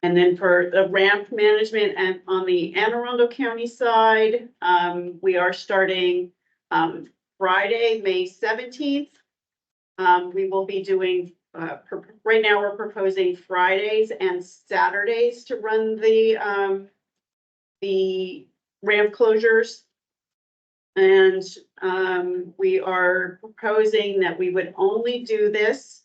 And then for the ramp management and on the Anne Arundel County side, we are starting Friday, May 17th. We will be doing, right now we're proposing Fridays and Saturdays to run the ramp closures. And we are proposing that we would only do this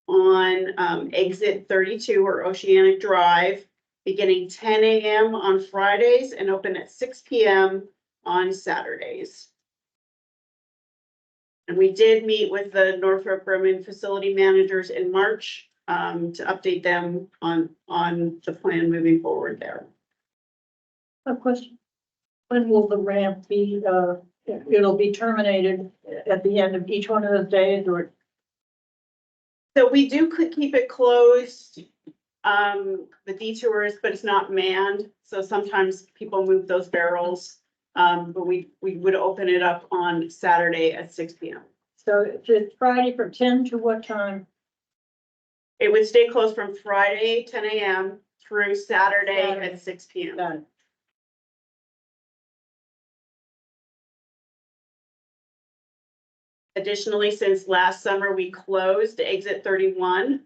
on exit 32 or Oceanic Drive, beginning 10 a.m. on Fridays and open at 6 p.m. on Saturdays. And we did meet with the Northrop Grumman facility managers in March to update them on the plan moving forward there. A question. When will the ramp be, it'll be terminated at the end of each one of those days, or? So we do keep it closed the detours, but it's not manned. So sometimes people move those barrels. But we would open it up on Saturday at 6 p.m. So it's Friday from 10 to what time? It would stay closed from Friday, 10 a.m. through Saturday at 6 p.m. Got it. Additionally, since last summer, we closed exit 31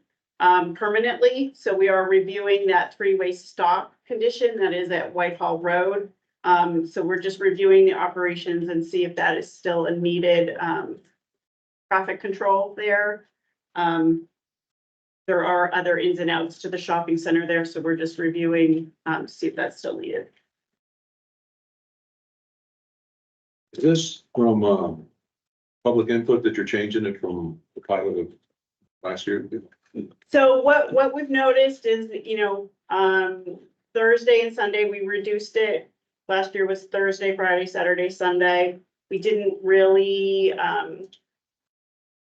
permanently. So we are reviewing that three-way stop condition that is at Whitehall Road. So we're just reviewing the operations and see if that is still a needed traffic control there. There are other ins and outs to the shopping center there, so we're just reviewing, see if that's still needed. Is this from, public input that you're changing it from the pilot of last year? So what we've noticed is, Thursday and Sunday, we reduced it. Last year was Thursday, Friday, Saturday, Sunday. We didn't really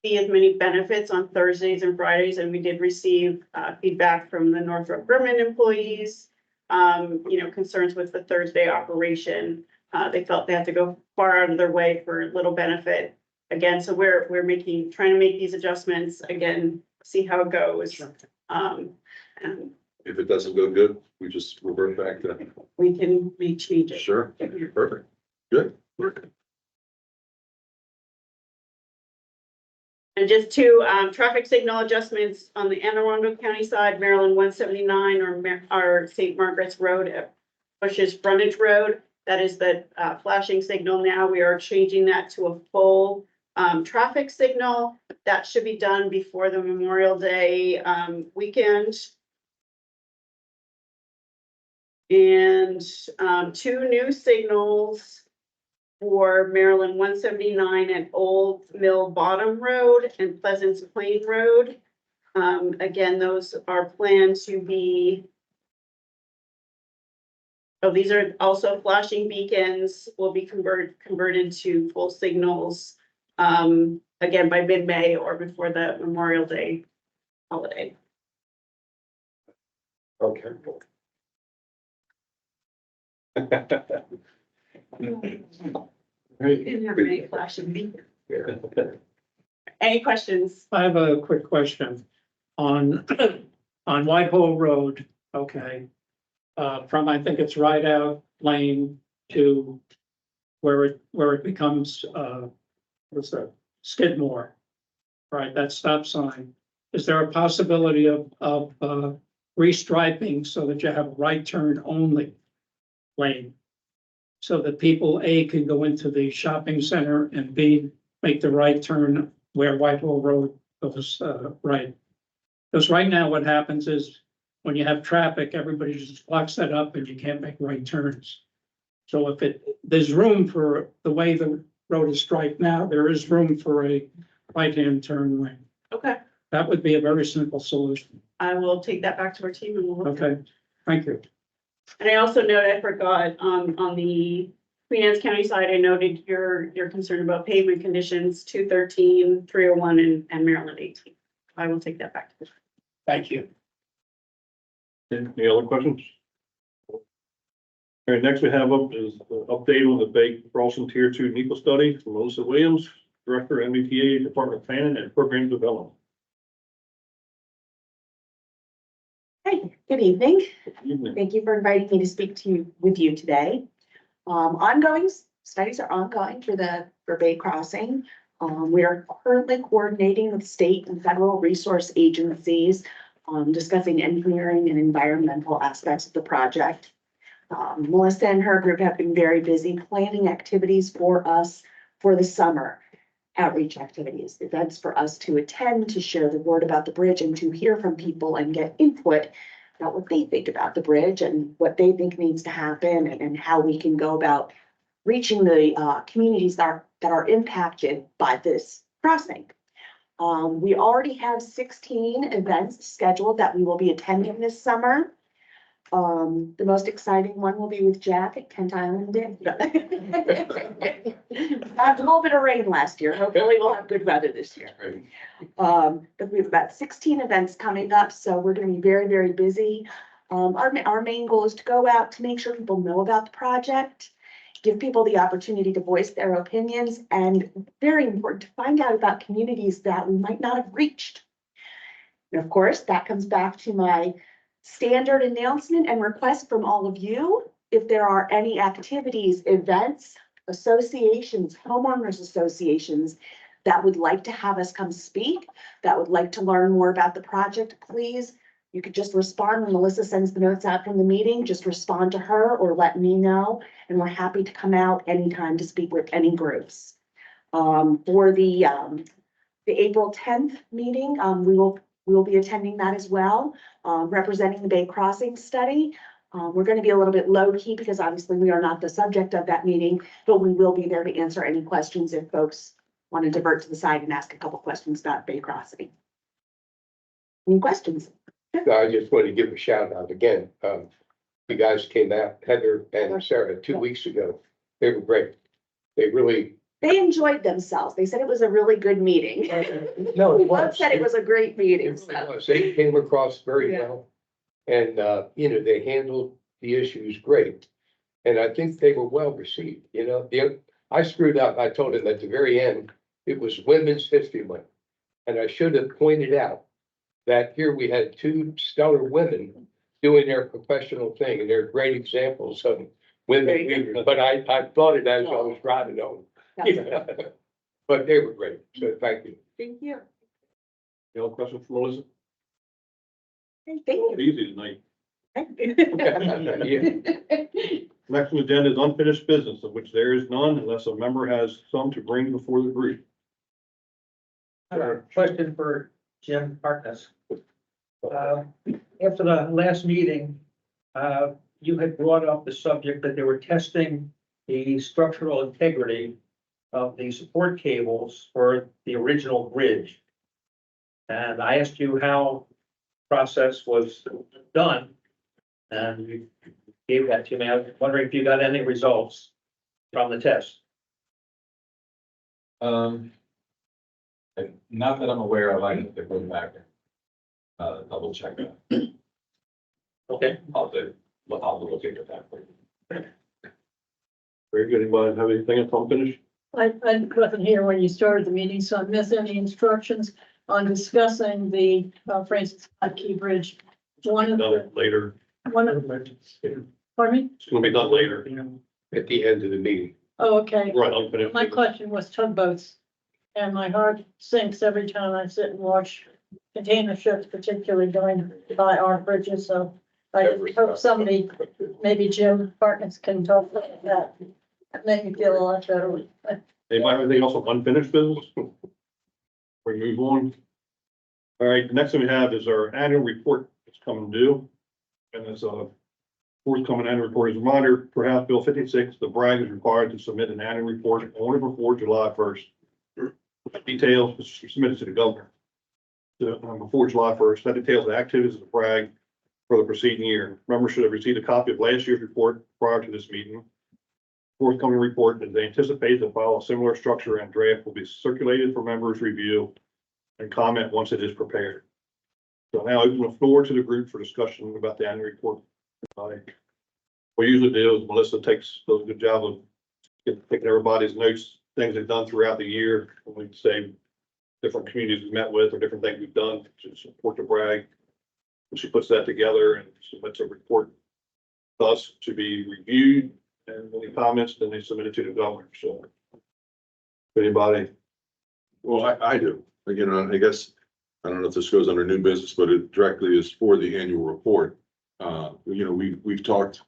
see as many benefits on Thursdays and Fridays, and we did receive feedback from the Northrop Grumman employees, concerns with the Thursday operation. They felt they had to go far out of their way for little benefit. Again, so we're trying to make these adjustments, again, see how it goes. And If it doesn't go good, we just revert back to. we can make changes. Sure, perfect, good. And just two traffic signal adjustments on the Anne Arundel County side, Maryland 179 or St. Margaret's Road at Bush's Frontage Road. That is the flashing signal now. We are changing that to a full traffic signal. That should be done before the Memorial Day weekend. And two new signals for Maryland 179 at Old Mill Bottom Road and Pleasance Plain Road. Again, those are planned to be. Oh, these are also flashing beacons, will be converted to full signals. Again, by mid-May or before the Memorial Day holiday. Okay. Didn't have any flashing beacons. Any questions? I have a quick question on, on Whitehall Road, okay. From, I think it's Rideout Lane to where it becomes, what's that, Skidmore. Right, that stop sign. Is there a possibility of restriping so that you have a right turn only lane? So that people, A, can go into the shopping center and B, make the right turn where Whitehall Road goes right. Because right now what happens is when you have traffic, everybody just blocks that up and you can't make right turns. So if there's room for the way the road is striped now, there is room for a right-hand turn lane. Okay, That would be a very simple solution. I will take that back to our team and we'll look. Okay, thank you. And I also noted, I forgot, on the Queen Anne's County side, I noted your concern about pavement conditions, 213, 301 and Maryland 18. I will take that back to the. Thank you. Any other questions? All right, next we have up is the update on the Bay Crossing Tier 2 NEPA study from Melissa Williams, Director, MDTA, Department of Planning and Program Development. Hi, good evening. Evening. Thank you for inviting me to speak with you today. Studies are ongoing for Bay Crossing. We are currently coordinating with state and federal resource agencies, discussing engineering and environmental aspects of the project. Melissa and her group have been very busy planning activities for us for the summer. Outreach activities, events for us to attend, to share the word about the bridge and to hear from people and get input about what they think about the bridge and what they think needs to happen and how we can go about reaching the communities that are impacted by this crossing. We already have 16 events scheduled that we will be attending this summer. The most exciting one will be with Jack at Kent Island. Had a little bit of rain last year. Hopefully we'll have good weather this year. But we have about 16 events coming up, so we're gonna be very, very busy. Our main goal is to go out to make sure people know about the project, give people the opportunity to voice their opinions, and very important to find out about communities that we might not have reached. And of course, that comes back to my standard announcement and request from all of you. If there are any activities, events, associations, homeowners associations that would like to have us come speak, that would like to learn more about the project, please, you could just respond when Melissa sends the notes out from the meeting, just respond to her or let me know. And we're happy to come out anytime to speak with any groups. For the April 10th meeting, we will be attending that as well, representing the Bay Crossing study. We're going to be a little bit low key because obviously we are not the subject of that meeting, but we will be there to answer any questions if folks want to divert to the side and ask a couple questions about Bay Crossing. Any questions? I just want to give a shout out again. You guys came out, Heather and Sarah, 2 weeks ago. They were great. They enjoyed themselves. They said it was a really good meeting. No, it Both was. said it was a great meeting. It really was. They came across very well. And, they handled the issues great. And I think they were well received, I screwed up. I told them at the very end, it was Women's History Month. And I should have pointed out that here we had two stellar women doing their professional thing, and they're great examples of women leaders. But I thought it as I was driving home. But they were great, so thank you. Thank you. Any other questions for Melissa? Thank you. Easy tonight. Yeah. Next on the agenda is unfinished business, of which there is none unless a member has some to bring before the group. Question for Jim Harkness. After the last meeting, you had brought up the subject that they were testing the structural integrity of the support cables for the original bridge. And I asked you how the process was done, and you gave that to me. I was wondering if you got any results from the test. Not that I'm aware of. I have to go back and double check that. Okay. I'll look into that for you. Very good. Anybody have anything else unfinished? I wasn't here when you started the meeting, so I missed any instructions on discussing the Francis Scott Key Bridge. One of Done it later. pardon me? It's gonna be done later. At the end of the meeting. Oh, okay. Right, unfinished. My question was tugboats, and my heart sinks every time I sit and watch container ships, particularly going by our bridges, so I just hope somebody, maybe Jim Harkness can talk about that. That made me feel a lot better. Anybody have anything else on unfinished business? We move on. All right, the next thing we have is our annual report. It's coming due. And it's a forthcoming annual report. As a reminder, per House Bill 56, the BRAG is required to submit an annual report only before July 1st. Details submitted to the governor. Before July 1st, that details the activities of the BRAG for the preceding year. Members should have received a copy of last year's report prior to this meeting. Forthcoming report is they anticipate to file a similar structure and draft will be circulated for members' review and comment once it is prepared. So now open the floor to the group for discussion about the annual report. What we usually do is Melissa does a good job of taking everybody's notes, things they've done throughout the year. We say different communities we've met with or different things we've done to support the BRAG. And she puts that together and submits a report to us to be reviewed. And any comments, then they submit it to the governor. So anybody? Well, I do. I guess, I don't know if this goes under new business, but it directly is for the annual report. We've talked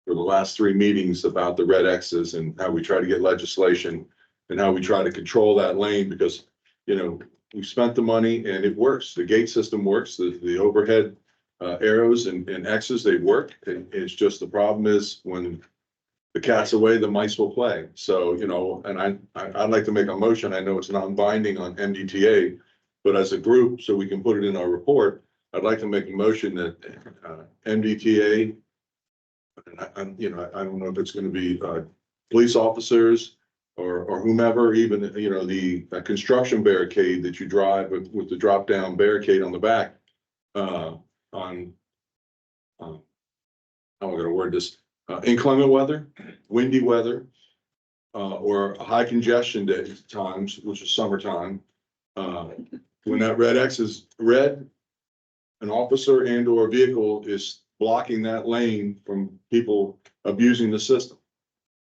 for the last 3 meetings about the red X's and how we try to get legislation and how we try to control that lane because, we spent the money and it works. The gate system works, the overhead arrows and X's, they work. It's just the problem is when the cat's away, the mice will play. So, and I'd like to make a motion. I know it's non-binding on MDTA, but as a group, so we can put it in our report, I'd like to make a motion that MDTA. And I don't know if it's gonna be, police officers or whomever, even, the construction barricade that you drive with the drop down barricade on the back, on, how am I gonna word this? Inclement weather, windy weather, or high congestion days times, which is summertime. When that red X is red, an officer and or vehicle is blocking that lane from people abusing the system.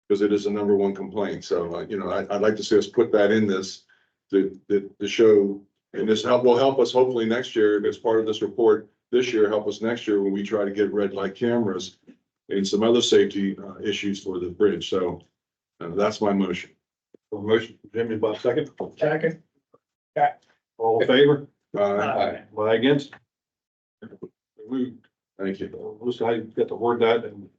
Because it is the number one complaint. So, I'd like to see us put that in this to show, and this will help us hopefully next year as part of this report this year, help us next year when we try to get red light cameras and some other safety issues for the bridge. So that's my motion. Motion, Jimmy, by second. Second. All in favor? Aye. By against? Moved. Thank you. Listen, I get to word that and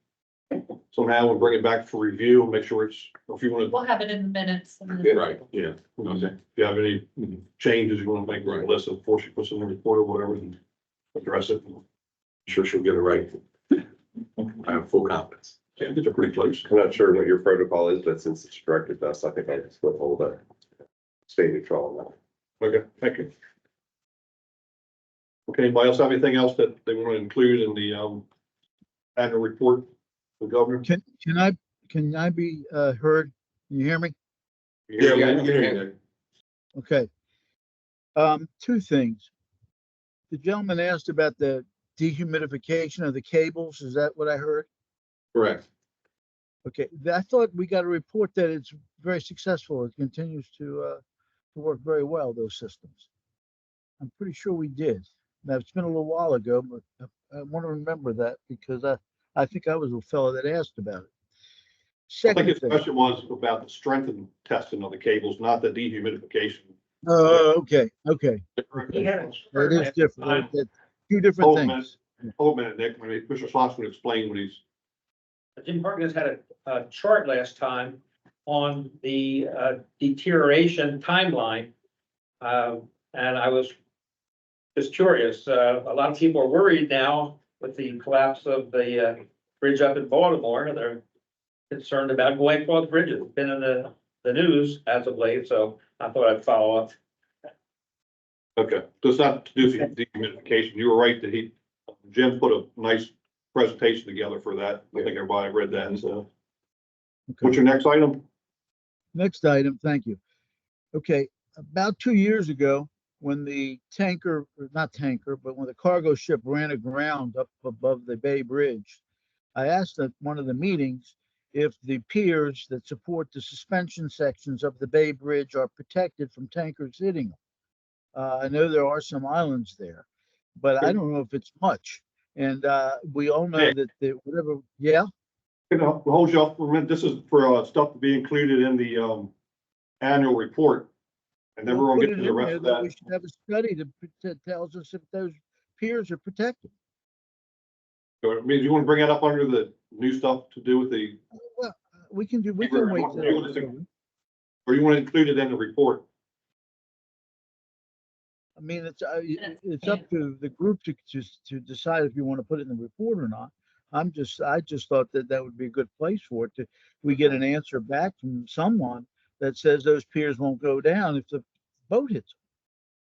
somehow we'll bring it back for review and make sure it's, if you want We'll have it in the minutes. and then- Right, yeah. to, if you have any changes you want to make, write a list of, before she puts in the report or whatever, and address it. Sure she'll get it right. I have full confidence. Yeah, these are pretty close. I'm not sure what your protocol is, but since it's directed to us, I think I'll just withhold a state neutral on that. Okay, thank you. Okay, anybody else have anything else that they want to include in the, annual report for the governor? Can I be heard? Can you hear me? Yeah, Yeah, we can hear you. Okay. Two things. The gentleman asked about the dehumidification of the cables. Is that what I heard? Correct. Okay, I thought we got a report that it's very successful. It continues to work very well, those systems. I'm pretty sure we did. Now, it's been a little while ago, but I want to remember that because I think I was the fellow that asked about it. I think Second his thing. question was about the strength and testing of the cables, not the dehumidification. Oh, okay. He had it That is last different. time. That's two different Hold a minute, things. hold a minute, Nick, maybe Mr. Sloss would explain what he's. Jim Perkins had a chart last time on the deterioration timeline. And I was just curious, a lot of people are worried now with the collapse of the bridge up in Baltimore. They're concerned about going across bridges. It's been in the news as of late, so I thought I'd follow up. Okay, so it's not to do with dehumidification. You were right that Jim put a nice presentation together for that. I think everybody read that, and so. Okay. What's your next item? Next item, thank you. Okay, about 2 years ago, when the tanker, or not tanker, but when the cargo ship ran aground up above the Bay Bridge, I asked at one of the meetings if the piers that support the suspension sections of the Bay Bridge are protected from tankers hitting them. I know there are some islands there, but I don't know if it's much. And we all know that whatever, yeah. We'll hold you off for a minute. This is for stuff to be included in the annual report. And then we're gonna get to the rest of that. We should have a study that tells us if those piers are protected. So it means you want to bring that up under the new stuff to do with the, Well, we can wait. or you want to include it in the report? I mean, it's up to the group to decide if you want to put it in the report or not. I just thought that would be a good place for it we get an answer back from someone that says those piers won't go down if the boat hits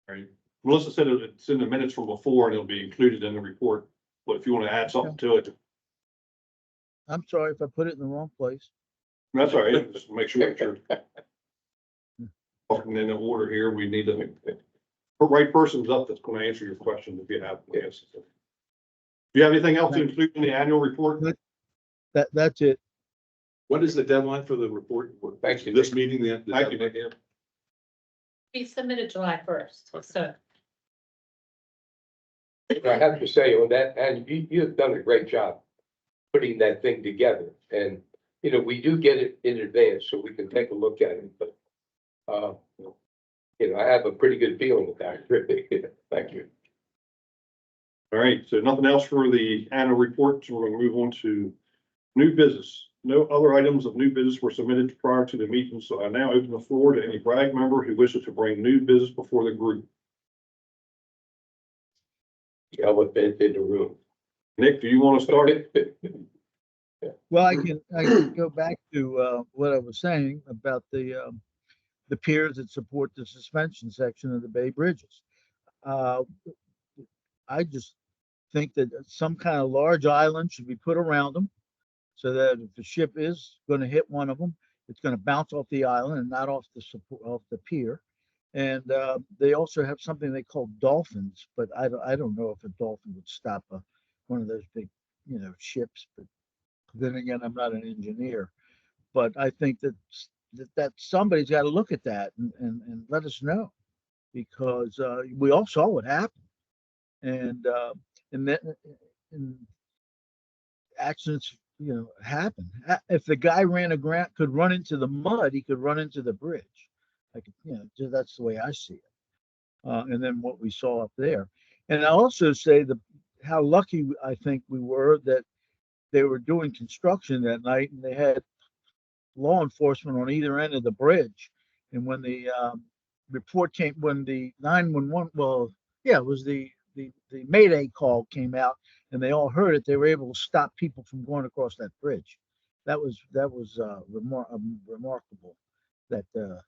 them. Right. Melissa said it's in the minutes from before and it'll be included in the report, but if you want to add something to it, I'm sorry if I put it in the wrong place. that's all right. Just make sure that you're talking in the order here. We need to put right persons up that's going to answer your questions if you have. Yes. Do you have anything else to include in the annual report? That's it. What is the deadline for the report? Thank you. This meeting, the Thank you, deadline? Nick. Be submitted July 1st, so. I have to say on that, and you've done a great job putting that thing together. And, we do get it in advance so we can take a look at it, but, I have a pretty good feeling with that. Thank you. All right, so nothing else for the annual report, so we're gonna move on to new business. No other items of new business were submitted prior to the meeting, so I now open the floor to any BRAG member who wishes to bring new business before the group. Elephant in the room. Nick, do you want to start? Well, I can go back to, what I was saying about the piers that support the suspension section of the Bay Bridges. Uh, I just think that some kind of large island should be put around them so that if the ship is going to hit one of them, it's going to bounce off the island and not off the support, off the pier. And they also have something they call dolphins, but I don't know if a dolphin would stop one of those big, ships. But then again, I'm not an engineer. But I think that somebody's got to look at that and let us know, because we all saw what happened, and then and accidents happen. If the guy could run into the mud, he could run into the bridge. Like, that's the way I see it. And then what we saw up there, and I also say how lucky I think we were that they were doing construction that night and they had law enforcement on either end of the bridge. And when the report came, when the 911, well, yeah, it was the Mayday call came out, and they all heard it, they were able to stop people from going across that bridge. That was remarkable. That a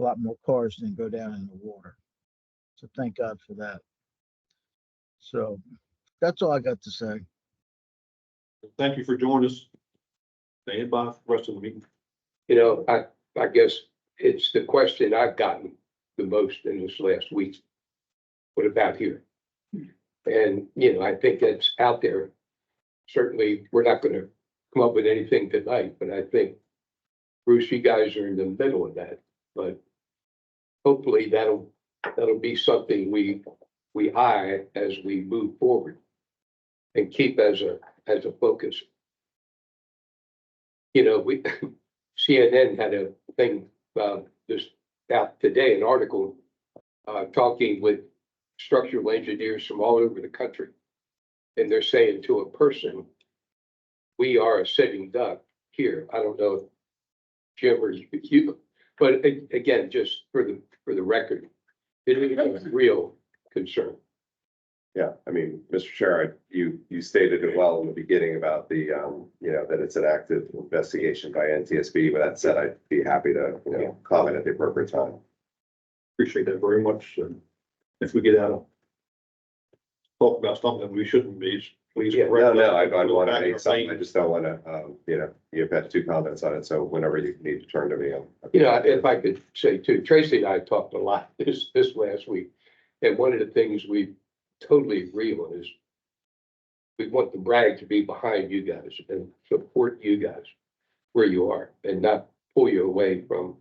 lot more cars didn't go down in the water. So thank God for that. So that's all I got to say. Thank you for joining us. Stand by for the rest of the meeting. I guess it's the question I've gotten the most in this last week. What about here? And, I think that's out there. Certainly, we're not going to come up with anything tonight, but I think, Bruce, you guys are in the middle of that. But hopefully that'll be something we eye as we move forward and keep as a focus. We CNN had a thing just out today, an article talking with structural engineers from all over the country. And they're saying to a person, we are a sitting duck here. I don't know if Jim or you, but again, just for the record, it is a real concern. Yeah, I mean, Mr. Chair, you stated it well in the beginning about the, that it's an active investigation by NTSB. But that said, I'd be happy to, comment at the appropriate time. Appreciate that very much. If we get out of talk about something that we shouldn't be, please. Yeah, no, I want to make something. I just don't want to, you've had 2 comments on it. So whenever you need to turn to me. If I could say too, Tracy and I talked a lot this last week. And one of the things we totally agree on is we want the BRAG to be behind you guys and support you guys where you are and not pull you away from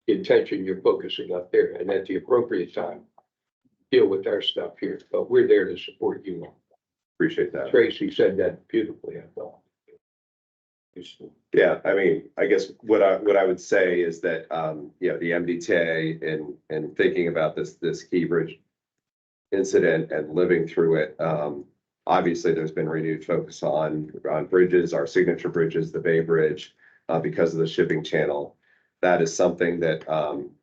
the attention you're focusing up there, and at the appropriate time deal with our stuff here. But we're there to support you. Appreciate that. Tracy said that beautifully, I thought. Yeah, I mean, I guess what I would say is that the MDTA and thinking about this Key Bridge incident and living through it, obviously there's been renewed focus on bridges, our signature bridges, the Bay Bridge, because of the shipping channel. That is something that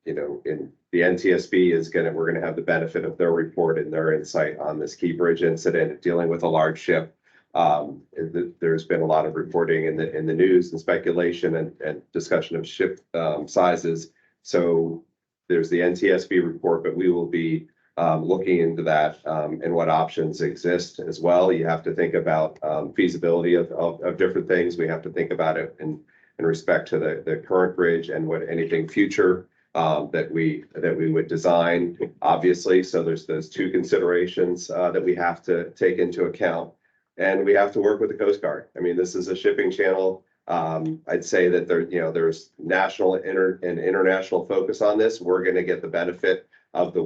in the NTSB we're gonna have the benefit of their report and their insight on this Key Bridge incident, dealing with a large ship. There's been a lot of reporting in the news and speculation and discussion of ship sizes. So there's the NTSB report, but we will be looking into that and what options exist as well. You have to think about feasibility of different things. We have to think about it in respect to the current bridge and what anything future that we would design, obviously. So there's those 2 considerations that we have to take into account. And we have to work with the Coast Guard. I mean, this is a shipping channel. I'd say that there's national and international focus on this. We're going to get the benefit of the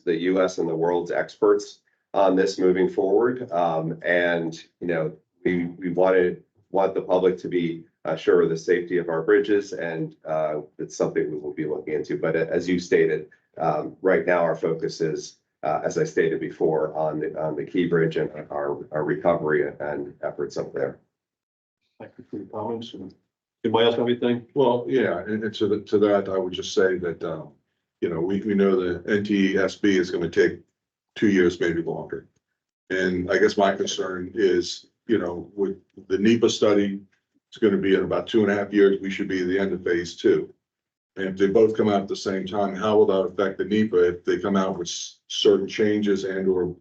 U.S. and the world's experts on this moving forward. We want the public to be sure of the safety of our bridges, and it's something we will be looking into. But as you stated, right now our focus is, as I stated before, on the Key Bridge and our recovery and efforts up there. Thank you for your comments. Anybody else have anything? Well, yeah, and to that, I would just say that, we know the NTSB is going to take 2 years, maybe longer. And I guess my concern is you know, with the NEPA study, it's gonna be in about 2.5 years, we should be at the end of phase two. And if they both come out at the same time, how will that affect the NEPA if they come out with certain changes and or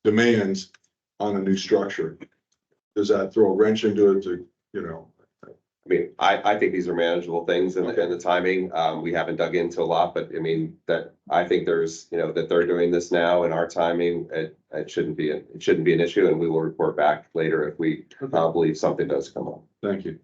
demands on a new structure? Does that throw a wrench into it to, you know? I mean, I think these are manageable things and the timing, we haven't dug into a lot, but I mean, that, I think there's, you know, that they're doing this now in our timing, it shouldn't be, it shouldn't be an issue, and we will report back later if we believe something does come up. Thank you.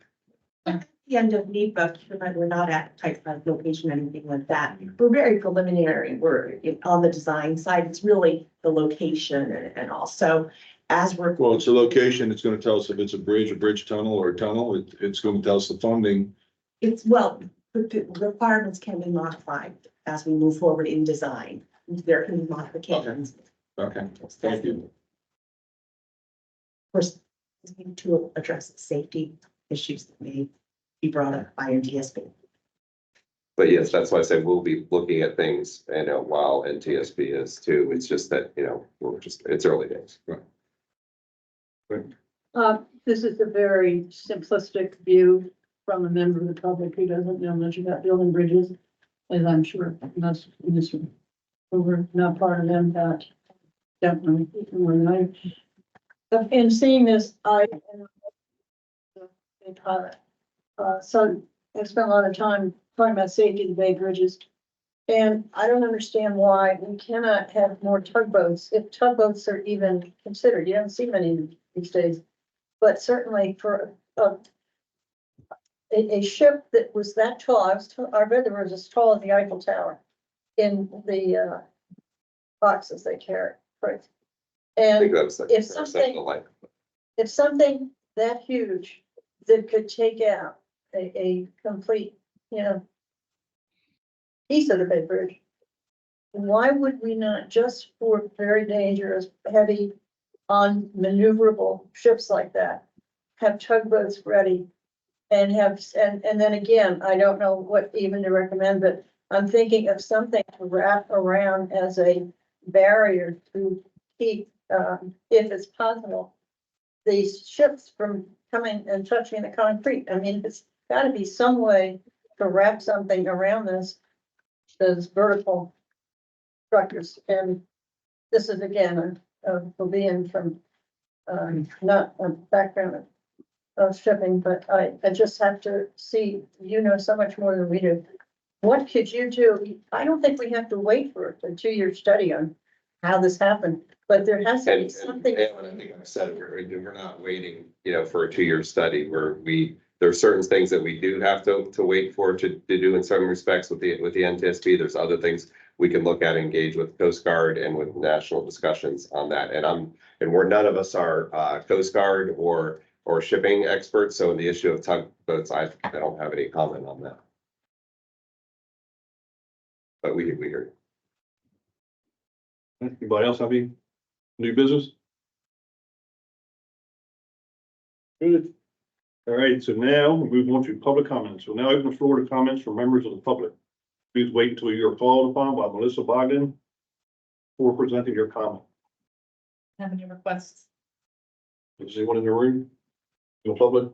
At the end of NEPA, we're not at type of location or anything like that. We're very preliminary. We're on the design side. It's really the location and also as we're. Well, it's a location, it's gonna tell us if it's a bridge tunnel, or a tunnel, it's gonna tell us the funding. It's, well, the requirements can be modified as we move forward in design. There can be modifications. Okay, thank you. Of course, to address the safety issues that may be brought up by NTSB. But yes, that's why I said we'll be looking at things, you know, while NTSB is too. It's just that, you know, it's early days. Right. This is a very simplistic view from a member of the public who doesn't know much about building bridges, as I'm sure most in this room. But we're not part of them, that definitely. In seeing this, so I spent a lot of time talking about safety of the Bay Bridges. And I don't understand why we cannot have more tugboats, if tugboats are even considered. You don't see many these days. But certainly for a ship that was that tall, I read there was as tall as the Eiffel Tower in the boxes they carry. Right. I think And that was the if perception of life. if something that huge that could take out a complete, you know, piece of the Bay Bridge, why would we not, just for very dangerous, heavy, unmaneuverable ships like that, have tugboats ready and have, and then again, I don't know what even to recommend, but I'm thinking of something to wrap around as a barrier to keep, if it's possible, these ships from coming and touching the concrete. I mean, it's gotta be some way to wrap something around those vertical structures. And this is again, a being from, not a background of shipping, but I just have to see, you know, so much more than we do. What could you do? I don't think we have to wait for a 2-year study on how this happened, but there has to be something. And I think I said, we're not waiting, you know, for a 2-year study where there are certain things that we do have to wait for to do in some respects with the NTSB. There's other things we can look at, engage with Coast Guard and with national discussions on that. And we're, none of us are Coast Guard or shipping experts. So in the issue of tugboats, I don't have any comment on that. But we hear you. Anybody else have any new business? Good. All right, so now we move on to public comments. We'll now open the floor to comments from members of the public. Please wait until you are called upon by Melissa Bogdan before presenting your comment. Have any requests? Is anyone in the room? In the public?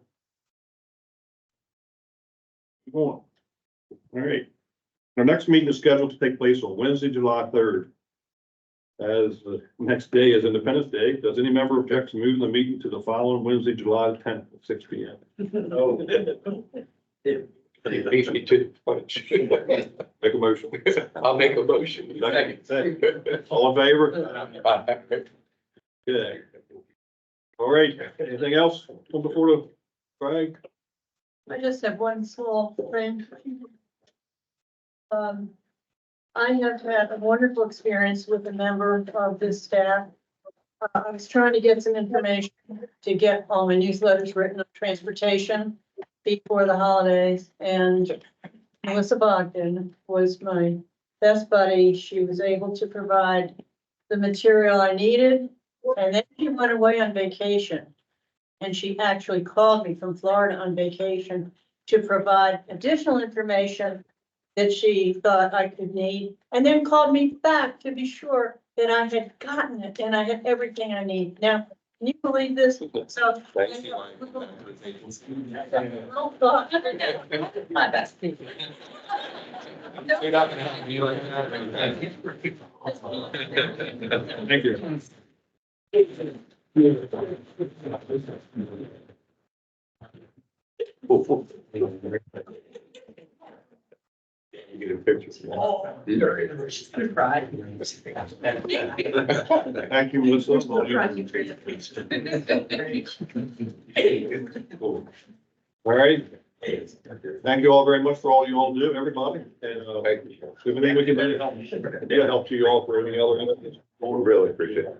Keep going. All right. Our next meeting is scheduled to take place on Wednesday, July 3rd. As the next day is Independence Day, does any member object to moving the meeting to the following Wednesday, July 10th at 6 p.m.? No. It beats me to the punch. Make a motion. I'll make a motion. Second. All in favor? Good. All right, anything else from before the BBRAG? I just have one small thing. I have had a wonderful experience with a member of this staff. I was trying to get some information to get all my newsletters written on transportation before the holidays, and Melissa Bogdan was my best buddy. She was able to provide the material I needed, and then she went away on vacation. And she actually called me from Florida on vacation to provide additional information that she thought I could need, and then called me back to be sure that I had gotten it and I had everything I need. Now, Can you believe this? So. Thanks. Oh, God. My best. You're not gonna have me like that. Thank you. Get a picture. Thank you, Melissa. All right. Thank you all very much for all you all do, everybody. And, if anything we can do to help, help to you all for any other. Really appreciate it.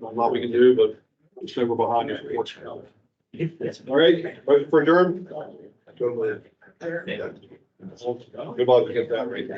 A lot we can do, but so we're behind you. All right, ready for adjourn? Good luck to get that right.